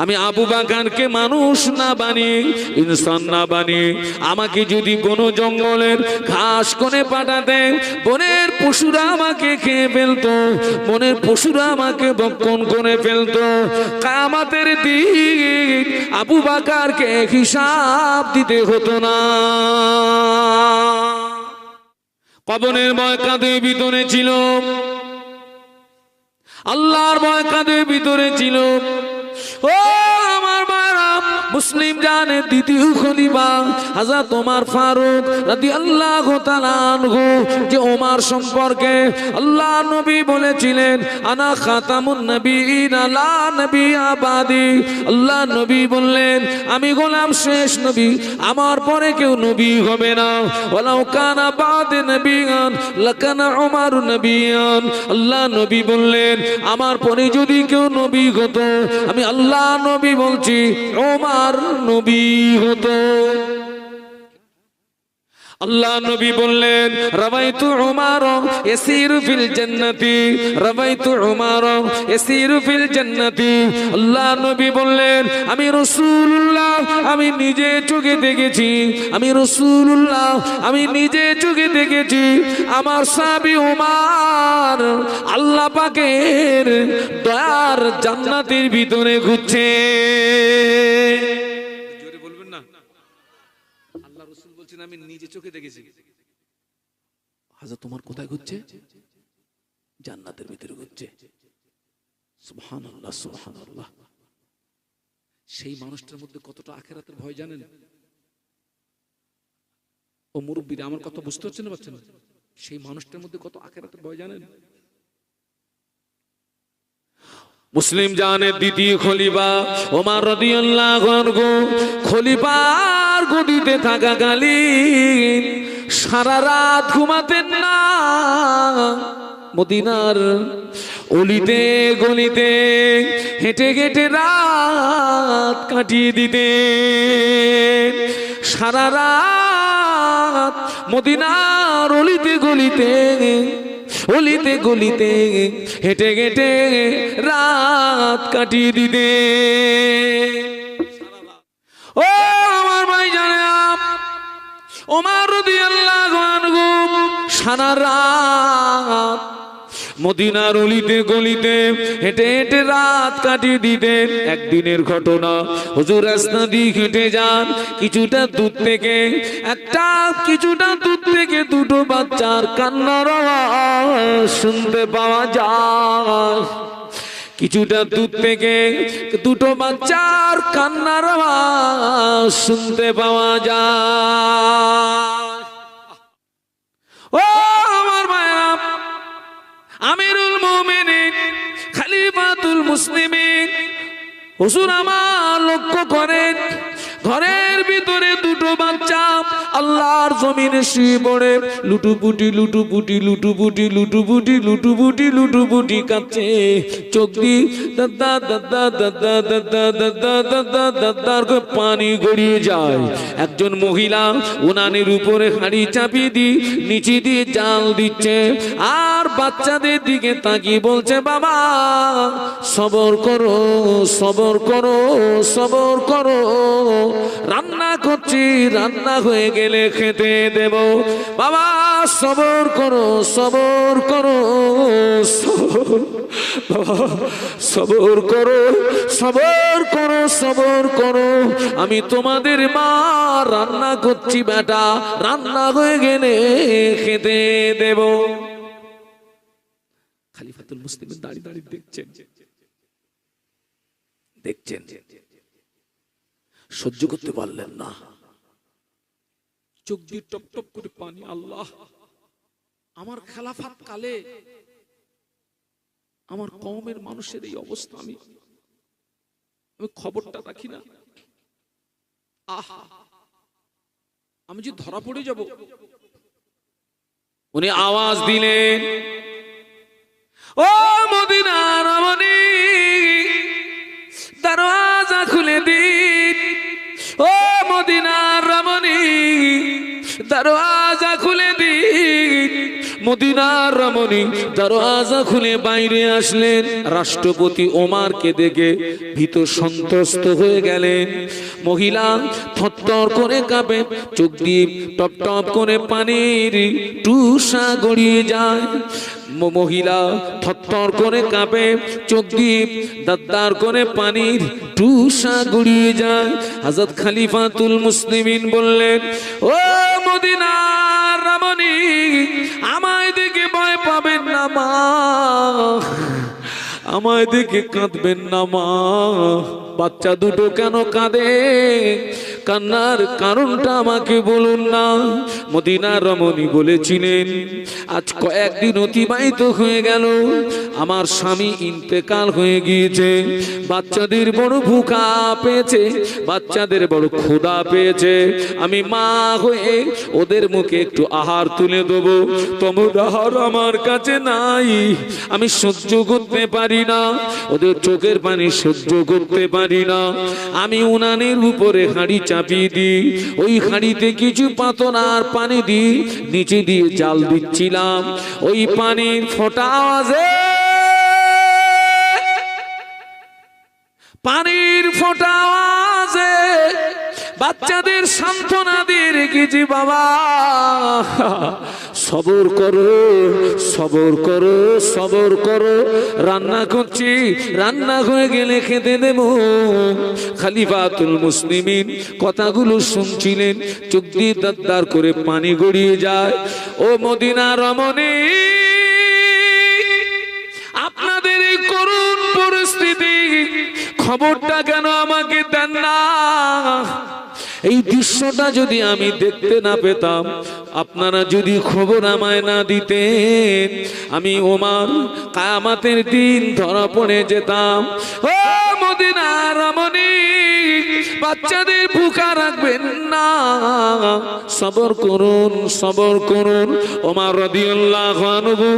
Speaker 1: আমি আবু বকরকে মানুষ না বানিয়ে, ইনসান না বানিয়ে আমাকে যদি বন জঙ্গলের ঘাস কোণে পাঠাতেন, বনের পশুরা আমাকে খেয়ে ফেলতো, বনের পশুরা আমাকে ভক্ষণ করে ফেলতো। কিয়ামতের দিন আবু বকরকে হিসাব দিতে হতো না। কবরের ভয় কাঁধের ভিতরে ছিল, আল্লাহর ভয় কাঁধের ভিতরে ছিল। ও আমার মারা, মুসলিম জানের দ্বিতীয় খলিফা হযরত ওমর ফারুক রাদিয়াল্লাহু তাআলা আনহু, যে ওমর সম্পর্কে আল্লাহ নবী বলেছিলেন আনা খাতামুন নবিয়িন লা নবিয়্যা বাদি। আল্লাহ নবী বললেন আমি গোলাম শেষ নবী, আমার পরে কেউ নবী হবে না। ওয়ালাউ কানা বাদি নবিয়্যান লাকানা ওমর নবিয়্যান। আল্লাহ নবী বললেন আমার পরে যদি কেউ নবী হতো, আমি আল্লাহ নবী বলছি ওমর নবী হতো। আল্লাহ নবী বললেন রাবাইতু উমার ইয়াসিরু ফিল জান্নাতি, রাবাইতু উমার ইয়াসিরু ফিল জান্নাতি। আল্লাহ নবী বললেন আমি রাসূলুল্লাহ, আমি নিজে চোখে দেখেছি, আমি রাসূলুল্লাহ, আমি নিজে চোখে দেখেছি আমার সাহাবী উমার আল্লাহ পাকের দয়ার জান্নাতের ভিতরে ঘুরছে। জোরে বলবেন না, আল্লাহ রাসূল বলছেন আমি নিজে চোখে দেখেছি। হযরত ওমর কোথায় ঘুরছে? জান্নাতের ভিতরে ঘুরছে। সুবহানাল্লাহ, সুবহানাল্লাহ। সেই মানুষটার মধ্যে কতটা আখিরাতের ভয় জানেন? ও মুরব্বিরা আমার কথা বুঝতে হচ্ছে না, পাচ্ছেন? সেই মানুষটার মধ্যে কত আখিরাতের ভয় জানেন? মুসলিম জানের দ্বিতীয় খলিফা ওমর রাদিয়াল্লাহু আনহু খলিফার গদিতে থাকাকালীন সারা রাত ঘুমাতেন না। মদিনার অলিতে গলিতে হেঁটে হেঁটে রাত কাটিয়ে দিতেন। সারা রাত মদিনার অলিতে গলিতে, অলিতে গলিতে হেঁটে হেঁটে রাত কাটিয়ে দিতে। ও আমার ভাই জানেন, ওমর রাদিয়াল্লাহু আনহু সারা রাত মদিনার অলিতে গলিতে হেঁটে হেঁটে রাত কাটিয়ে দিতেন। একদিনের ঘটনা, হুজুর রাস্তা দিয়ে হেঁটে যান, কিছুটা দূর থেকে দুটো বাচ্চার কান্নার আওয়াজ শুনতে পাওয়া যায়। কিছুটা দূর থেকে দুটো বাচ্চার কান্নার আওয়াজ শুনতে পাওয়া যায়। ও আমার মায়া, আমিরুল মুমিনিন খলিফাতুল মুসলিমিন হুজুর আমার লক্ষ্য করেন ঘরের ভিতরে দুটো বাচ্চা আল্লাহর জমিনে শুয়ে পড়ে লুটুপুটি লুটুপুটি লুটুপুটি লুটুপুটি লুটুপুটি লুটুপুটি কাঁদছে। চোখ দিয়ে দাদা দাদা দাদা দাদা দাদা দাদা দাদার পানি গড়িয়ে যায়। একজন মহিলা উনানের উপরে হাঁড়ি চাপিয়ে দিয়ে নিচে দিয়ে জাল দিচ্ছে, আর বাচ্চাদের দিকে তাকিয়ে বলছে বাবা সবর করো, সবর করো, সবর করো, রান্না করছি, রান্না হয়ে গেলে খেতে দেব। বাবা সবর করো, সবর করো, সবর করো, সবর করো, সবর করো, আমি তোমাদের মা, রান্না করছি বেটা, রান্না হয়ে গেলে খেতে দেব। খলিফাতুল মুসলিমিন দাঁড়িয়ে দাঁড়িয়ে দেখছেন, দেখছেন, সহ্য করতে পারলেন না, চোখ দিয়ে টপ টপ করে পানি। আল্লাহ, আমার খেলাফত কালে আমার কওমের মানুষের এই অবস্থা, আমি খবরটা রাখি না। আহা, আমি যে ধরা পড়ে যাব। উনি আওয়াজ দিলেন, ও মদিনার রমণী, দরওয়াজা খুলে দিন। ও মদিনার রমণী, দরওয়াজা খুলে দিন। মদিনার রমণী দরওয়াজা খুলে বাইরে আসলেন। রাষ্ট্রপতি ওমরকে দেখে ভীত সন্ত্রস্ত হয়ে গেলেন। মহিলা থরথর করে কাঁপে, চোখ দিয়ে টপ টপ করে পানির টুসা গড়িয়ে যায়। মহিলা থরথর করে কাঁপে, চোখ দিয়ে দাদ্দার করে পানির টুসা গড়িয়ে যায়। হযরত খলিফাতুল মুসলিমিন বললেন, ও মদিনার রমণী, আমায় দেখে ভয় পাবেন না মা, আমায় দেখে কাঁদবেন না মা। বাচ্চা দুটো কেন কাঁদে? কান্নার কারণটা আমাকে বলুন না। মদিনার রমণী বলেছিলেন, আজ কয়েকদিন অতিবাহিত হয়ে গেল, আমার স্বামী ইন্তেকাল হয়ে গিয়েছে, বাচ্চাদের বড় ভুখা পেয়েছে, বাচ্চাদের বড় ক্ষুধা পেয়েছে। আমি মা হয়ে ওদের মুখে একটু আহার তুলে দেবো, তোমার আহার আমার কাছে নাই, আমি সহ্য করতে পারি না, ওদের চোখের পানি সহ্য করতে পারি না। আমি উনানের উপরে হাঁড়ি চাপিয়ে দিই, ওই হাঁড়িতে কিছু পাতন আর পানি দিই, নিচে দিয়ে জাল দিচ্ছিলাম। ওই পানির ফোঁটা আওয়াজে, পানির ফোঁটা আওয়াজে বাচ্চাদের সান্ত্বনা দিয়ে রেখেছি। বাবা সবর করো, সবর করো, সবর করো, রান্না করছি, রান্না হয়ে গেলে খেতে দেব। খলিফাতুল মুসলিমিন কথাগুলো শুনছিলেন, চোখ দিয়ে দাদ্দার করে পানি গড়িয়ে যায়। ও মদিনার রমণী, আপনাদের এই করুণ পরিস্থিতি খবরটা কেন আমাকে দেন না? এই দৃশ্যটা যদি আমি দেখতে না পেতাম, আপনারা যদি খবর আমায় না দিতেন, আমি ওমর কিয়ামতের দিন ধরা পড়ে যেতাম। ও মদিনার রমণী, বাচ্চাদের ভুখা রাখবেন না, সবর করুন, সবর করুন। ওমর রাদিয়াল্লাহু আনহু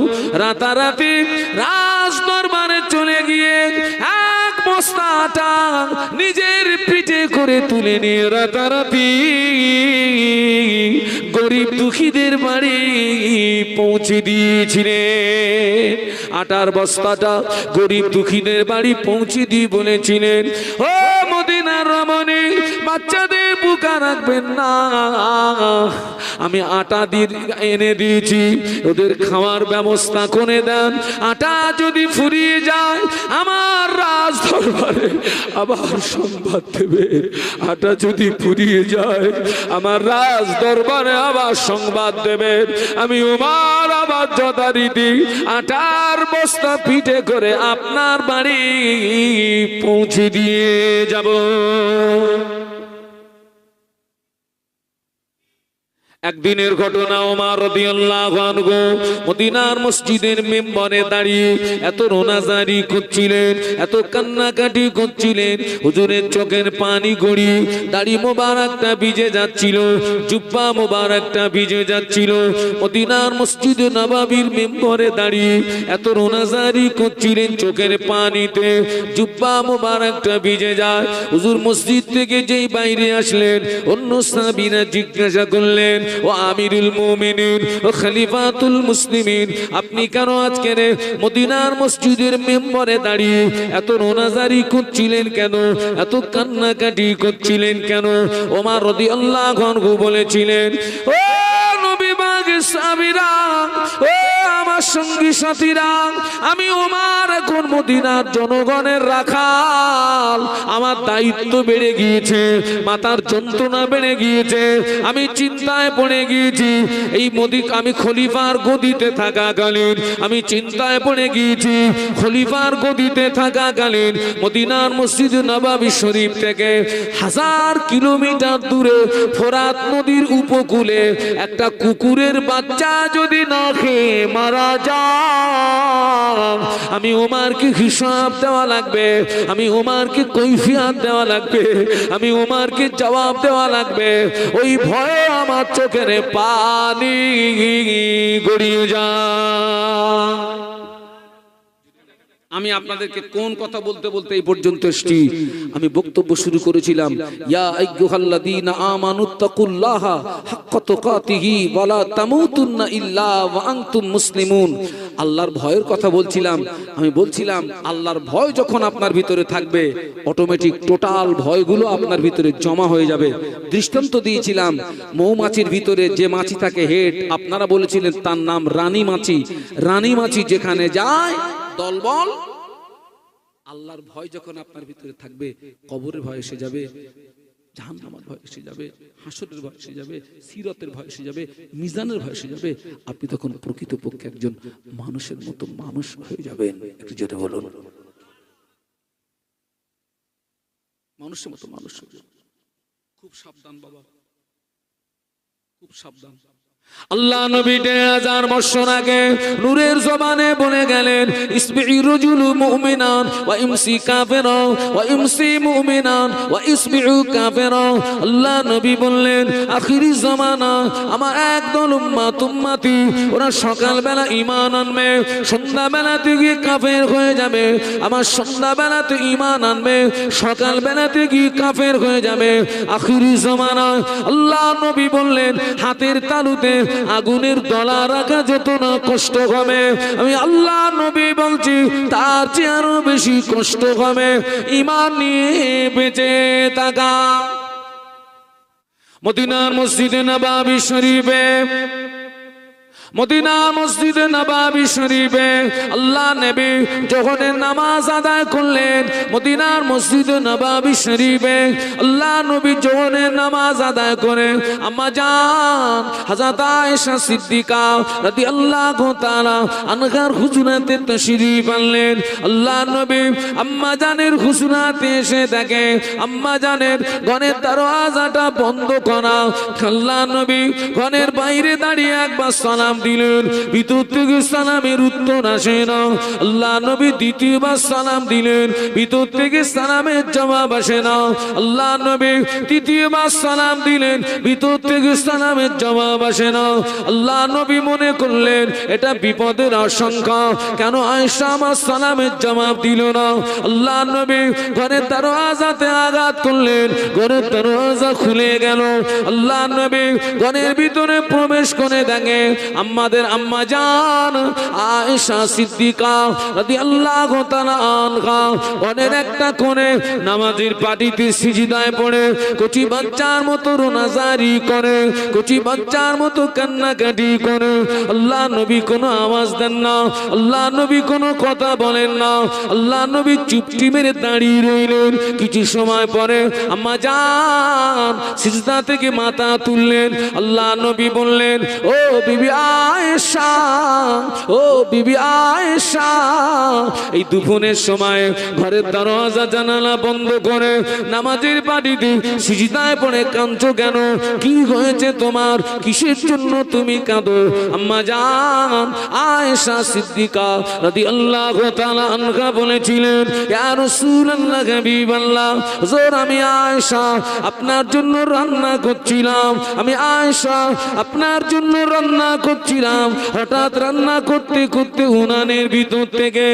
Speaker 1: রাতারাতি রাজ দরবারে চলে গিয়ে এক বস্তা আটা নিজের পিঠে করে তুলে নিয়ে রাতারাতি গরিব দুঃখীদের বাড়ি পৌঁছে দিয়েছিলেন। আটার বস্তাটা গরিব দুঃখীদের বাড়ি পৌঁছে দিয়ে বলেছিলেন, ও মদিনার রমণী, বাচ্চাদের ভুখা রাখবেন না, আমি আটা দিয়ে এনে দিয়েছি, ওদের খাওয়ার ব্যবস্থা করে দেন। আটা যদি ফুরিয়ে যায় আমার রাজ দরবারে আবার সংবাদ দেবে, আটা যদি ফুরিয়ে যায় আমার রাজ দরবারে আবার সংবাদ দেবেন। আমি ওমর আবার যথারীতি আটার বস্তা পিঠে করে আপনার বাড়ি পৌঁছে দিয়ে যাব। একদিনের ঘটনা, ওমর রাদিয়াল্লাহু আনহু মদিনার মসজিদের মিম্বরে দাঁড়িয়ে এত রোনাজারি করছিলেন, এত কান্নাকাটি করছিলেন, হুজুরের চোখের পানি গড়িয়ে দাড়ি মোবারকটা ভিজে যাচ্ছিল, জুব্বা মোবারকটা ভিজে যাচ্ছিল। মদিনার মসজিদে নববীর মিম্বরে দাঁড়িয়ে এত রোনাজারি করছিলেন, চোখের পানিতে জুব্বা মোবারকটা ভিজে যায়। হুজুর মসজিদ থেকে যেই বাইরে আসলেন, অন্য সাহাবীরা জিজ্ঞাসা করলেন, ও আমিরুল মুমিনিন, ও খলিফাতুল মুসলিমিন, আপনি কেন আজকে মদিনার মসজিদের মেম্বরে দাঁড়িয়ে এত রোনাজারি করছিলেন কেন, এত কান্নাকাটি করছিলেন কেন? ওমর রাদিয়াল্লাহু আনহু বলেছিলেন, ও নবী পাকের সাহাবীরা, ও আমার সঙ্গী সাথীরা, আমি ওমর এখন মদিনার জনগণের রাখাল, আমার দায়িত্ব বেড়ে গিয়েছে, মাথার যন্ত্রণা বেড়ে গিয়েছে, আমি চিন্তায় পড়ে গিয়েছি। এই আমি খলিফার গদিতে থাকাকালীন আমি চিন্তায় পড়ে গিয়েছি। খলিফার গদিতে থাকাকালীন মদিনার মসজিদ নববী শরীফ থেকে 1000 কিলোমিটার দূরে ফোরাত নদীর উপকূলে একটা কুকুরের বাচ্চা যদি না খেয়ে মারা যায়, আমি ওমরকে হিসাব দেওয়া লাগবে, আমি ওমরকে কৈফিয়ত দেওয়া লাগবে, আমি ওমরকে জবাব দেওয়া লাগবে। ওই ভয়ে আমার চোখের পানি গড়িয়ে যায়।
Speaker 2: আমি আপনাদেরকে কোন কথা বলতে বলতে এই পর্যন্ত এসেছি। আমি বক্তব্য শুরু করেছিলাম, ইয়া আইয়ুহাল্লাযীনা আমানুত্তাকুল্লাহা হাক্কা তুকাতিহি ওয়া লা তামুতুন্না ইল্লা ওয়া আনতুম মুসলিমুন। আল্লাহর ভয়ের কথা বলছিলাম। আমি বলছিলাম আল্লাহর ভয় যখন আপনার ভিতরে থাকবে, অটোমেটিক টোটাল ভয়গুলো আপনার ভিতরে জমা হয়ে যাবে। দৃষ্টান্ত দিয়েছিলাম, মৌমাছির ভিতরে যে মাছি থাকে হেড, আপনারা বলেছিলেন তার নাম রানী মাছি। রানী মাছি যেখানে যায় দলবল। আল্লাহর ভয় যখন আপনার ভিতরে থাকবে, কবরের ভয় এসে যাবে, জাহান্নামের ভয় এসে যাবে, হাসরের ভয় এসে যাবে, সিরাতের ভয় এসে যাবে, মিজানের ভয় এসে যাবে। আপনি তখন প্রকৃতপক্ষে একজন মানুষের মতো মানুষ হয়ে যাবেন। একটু যেটা বলুন, মানুষের মতো মানুষ হয়ে যাবেন। খুব সাবধান বাবা, খুব সাবধান।
Speaker 1: আল্লাহ নবী 1000 বছর আগে নূরের জবানে বলে গেলেন, ইসবিউ রাজুলু মুমিনান ওয়া ইমসি কাফিরা ওয়া ইমসি মুমিনান ওয়া ইসবিউ কাফিরা। আল্লাহ নবী বললেন, আখিরি জামানা আমার একদল উম্মতি, ওরা সকালবেলা ঈমান আনবে, সন্ধ্যাবেলাতে গিয়ে কাফের হয়ে যাবে। আমার সন্ধ্যাবেলাতে ঈমান আনবে, সকালবেলাতে গিয়ে কাফের হয়ে যাবে। আখিরি জামানা আল্লাহ নবী বললেন, হাতের তালুতে আগুনের দলা রাখা যত না কষ্ট হবে, আমি আল্লাহ নবী বলছি তার চেয়ে আরো বেশি কষ্ট হবে ঈমান নিয়ে বেঁচে থাকা। মদিনার মসজিদে নববী শরীফে, মদিনার মসজিদে নববী শরীফে আল্লাহ নবী যখন নামাজ আদায় করলেন, মদিনার মসজিদে নববী শরীফে আল্লাহ নবী যখন নামাজ আদায় করে আম্মা জান হযরত আয়েশা সিদ্দিকা রাদিয়াল্লাহু তাআলা আনহার হুজরাতে তাশরীফ আনলেন। আল্লাহ নবী আম্মা জানের হুজরাতে এসে দেখে আম্মা জানের ঘরের দরওয়াজাটা বন্ধ করা। আল্লাহ নবী ঘরের বাইরে দাঁড়িয়ে একবার সালাম দিলেন, ভিতর থেকে সালামের উত্তর আসে না। আল্লাহ নবী দ্বিতীয়বার সালাম দিলেন, ভিতর থেকে সালামের জবাব আসে না। আল্লাহ নবী তৃতীয়বার সালাম দিলেন, ভিতর থেকে সালামের জবাব আসে না। আল্লাহ নবী মনে করলেন এটা বিপদের আশঙ্কা, কেন আয়েশা আমার সালামের জবাব দিল না। আল্লাহ নবী ঘরের দরওয়াজাতে আঘাত করলেন, ঘরের দরওয়াজা খুলে গেল। আল্লাহ নবী ঘরের ভিতরে প্রবেশ করে দেখে আমাদের আম্মা জান আয়েশা সিদ্দিকা রাদিয়াল্লাহু তাআলা আনহা ঘরের একটা কোণে নামাজের পাটিতে সিজদায় পড়ে কচি বাচ্চার মতো রোনাজারি করে, কচি বাচ্চার মতো কান্নাকাটি করে। আল্লাহ নবী কোনো আওয়াজ দেন না, আল্লাহ নবী কোনো কথা বলেন না। আল্লাহ নবী চুপটি মেরে দাঁড়িয়ে রইলেন। কিছু সময় পরে আম্মা জান সিজদা থেকে মাথা তুললেন। আল্লাহ নবী বললেন, ও বিবি আয়েশা, ও বিবি আয়েশা, এই দুপুরের সময় ঘরের দরজা জানালা বন্ধ করে নামাজের পাটিতে সিজদায় পড়ে কাঁদছো কেন? কি হয়েছে তোমার? কিসের জন্য তুমি কাঁদো? আম্মা জান আয়েশা সিদ্দিকা রাদিয়াল্লাহু তাআলা আনহা বলেছিলেন, ইয়া রাসূলুল্লাহ হাবিবাল্লাহ, হুজুর আমি আয়েশা আপনার জন্য রান্না করছিলাম, আমি আয়েশা আপনার জন্য রান্না করছিলাম। হঠাৎ রান্না করতে করতে উনানের ভিতর থেকে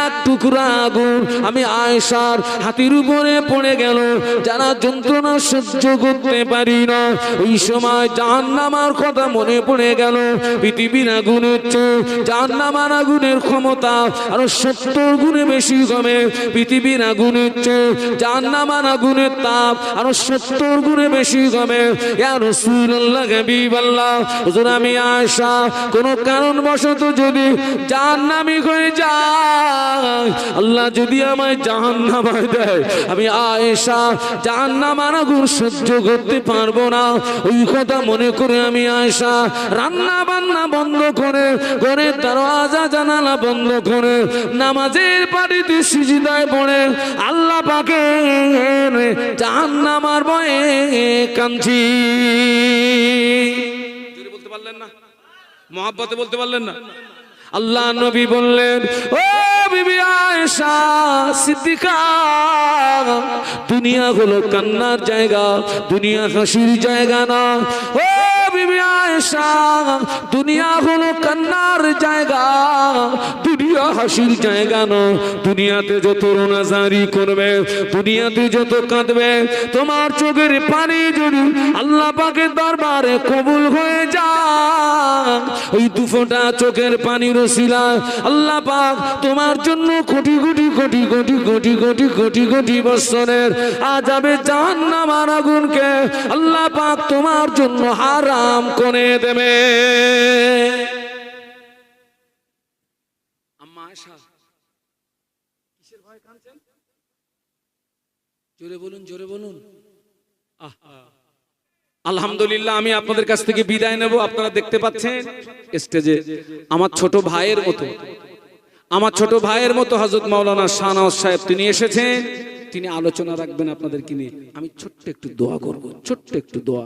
Speaker 1: এক টুকরা আগুন আমি আয়েশার হাতের উপরে পড়ে গেল। যারা যন্ত্রণা সহ্য করতে পারি না, ওই সময় জাহান্নামের কথা মনে পড়ে গেল। পৃথিবীর আগুনের চেয়ে জাহান্নামের আগুনের ক্ষমতা আরো 70 গুণে বেশি হবে। পৃথিবীর আগুনের চেয়ে জাহান্নামের আগুনের তাপ আরো 70 গুণে বেশি হবে। ইয়া রাসূলুল্লাহ হাবিবাল্লাহ, হুজুর আমি আয়েশা কোন কারণবশত যদি জাহান্নামী হয়ে যায়, আল্লাহ যদি আমায় জাহান্নামে দেয়, আমি আয়েশা জাহান্নামের আগুন সহ্য করতে পারবো না। ওই কথা মনে করে আমি আয়েশা রান্না বান্না বন্ধ করে ঘরের দরওয়াজা জানালা বন্ধ করে নামাজের পাটিতে সিজদায় পড়ে আল্লাহ পাকের জাহান্নামের ভয়ে কাঁদছি। বলতে পারলেন না? মহব্বতে বলতে পারলেন না? আল্লাহ নবী বললেন, ও বিবি আয়েশা সিদ্দিকা, দুনিয়া হলো কান্নার জায়গা, দুনিয়া হাসির জায়গা না। ও বিবি আয়েশা, দুনিয়া হলো কান্নার জায়গা, দুনিয়া
Speaker 2: দুঃখীরা হাসির জায়গা নয়। দুনিয়াতে যত রোনাজারি করবে, দুনিয়াতে যত কাঁদবে, তোমার চোখের পানি যদি আল্লাহ পাকের দরবারে কবুল হয়ে যায়, ওই দুফোঁটা চোখের পানির ওসিলায় আল্লাহ পাক তোমার জন্য কোটি কোটি কোটি কোটি কোটি কোটি কোটি কোটি বছরের আযাবে জাহান্নামের আগুনকে আল্লাহ পাক তোমার জন্য হারাম করে দেবে। আম্মা আয়েশা কিসের ভয় কাঁদছেন? জোরে বলুন, জোরে বলুন। আলহামদুলিল্লাহ, আমি আপনাদের কাছ থেকে বিদায় নেব। আপনারা দেখতে পাচ্ছেন স্টেজে আমার ছোট ভাইয়ের মতো হযরত মাওলানা শাহনওয়াজ সাহেব তিনি এসেছেন। তিনি আলোচনা রাখবেন আপনাদেরকে নিয়ে। আমি ছোট্ট একটু দোয়া করব, ছোট্ট একটু দোয়া।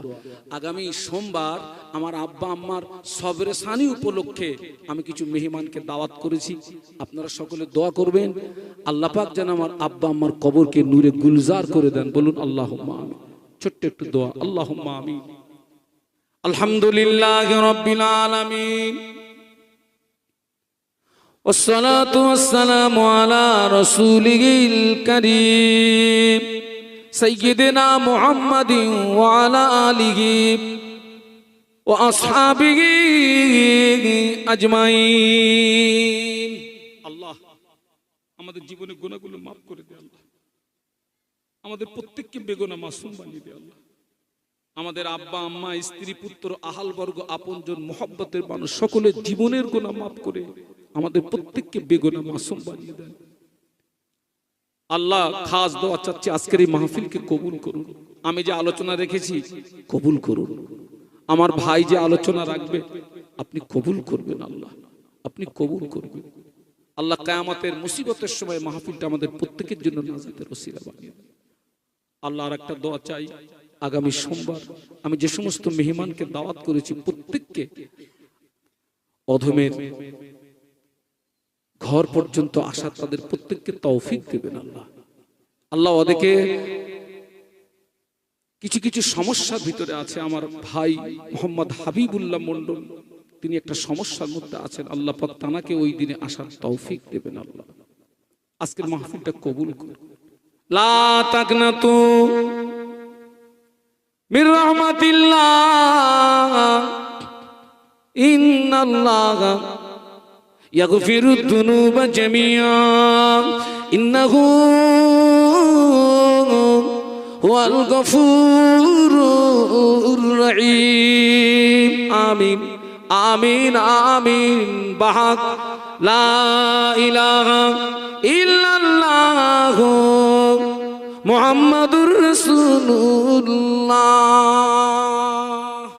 Speaker 2: আগামী সোমবার আমার আব্বা আম্মার সবরে সানি উপলক্ষে আমি কিছু মেহমানকে দাওয়াত করেছি। আপনারা সকলে দোয়া করবেন, আল্লাহ পাক যেন আমার আব্বা আম্মার কবরকে নূরে গুলজার করে দেন। বলুন আল্লাহুম্মা আমিন। ছোট্ট একটু দোয়া, আল্লাহুম্মা আমিন। আলহামদুলিল্লাহি রাব্বিল আলামিন, والصلاة والسلام على رسوله الكريم سيدنا محمد وعلى آله وأصحابه أجمعين। আল্লাহ আমাদের জীবনের গুনাহগুলো মাফ করে দে আল্লাহ, আমাদের প্রত্যেককে বেগুনাহ মাসুম বানিয়ে দে আল্লাহ। আমাদের আব্বা আম্মা, স্ত্রী, পুত্র, আহাল বর্গ, আপনজন, মুহাব্বতের মানুষ সকলের জীবনের গুনাহ মাফ করে আমাদের প্রত্যেককে বেগুনাহ মাসুম বানিয়ে দেন আল্লাহ। খাস দোয়া চাচ্ছি, আজকের এই মাহফিলকে কবুল করুন। আমি যে আলোচনা রেখেছি কবুল করুন। আমার ভাই যে আলোচনা রাখবে আপনি কবুল করবেন আল্লাহ, আপনি কবুল করবেন আল্লাহ। কিয়ামতের মুসিবতের সময় মাহফিলটা আমাদের প্রত্যেকের জন্য নাজাতের ওসিলা বানিয়ে দেন আল্লাহ। আর একটা দোয়া চাই, আগামী সোমবার আমি যে সমস্ত মেহমানকে দাওয়াত করেছি প্রত্যেককে অধমের ঘর পর্যন্ত আসার তাদের প্রত্যেককে তৌফিক দেবেন আল্লাহ। আল্লাহ ওদেরকে কিছু কিছু সমস্যার ভিতরে আছে। আমার ভাই মোহাম্মদ হাবিবুল্লাহ মন্ডল তিনি একটা সমস্যার মধ্যে আছেন, আল্লাহ পাক তানাকে ওই দিনে আসার তৌফিক দেবেন আল্লাহ। আজকের মাহফিলটা কবুল করুন। লা তাকনাতু মির রাহমাতিল্লাহ ইন্নাল্লাহা ইয়াগফিরুদ যুনুবা জামিআ ইন্নাহু হুয়াল গফুরুর রহিম। আমিন আমিন আমিন। বাহাক লা ইলাহা ইল্লাল্লাহু মুহাম্মাদুর রাসূলুল্লাহ।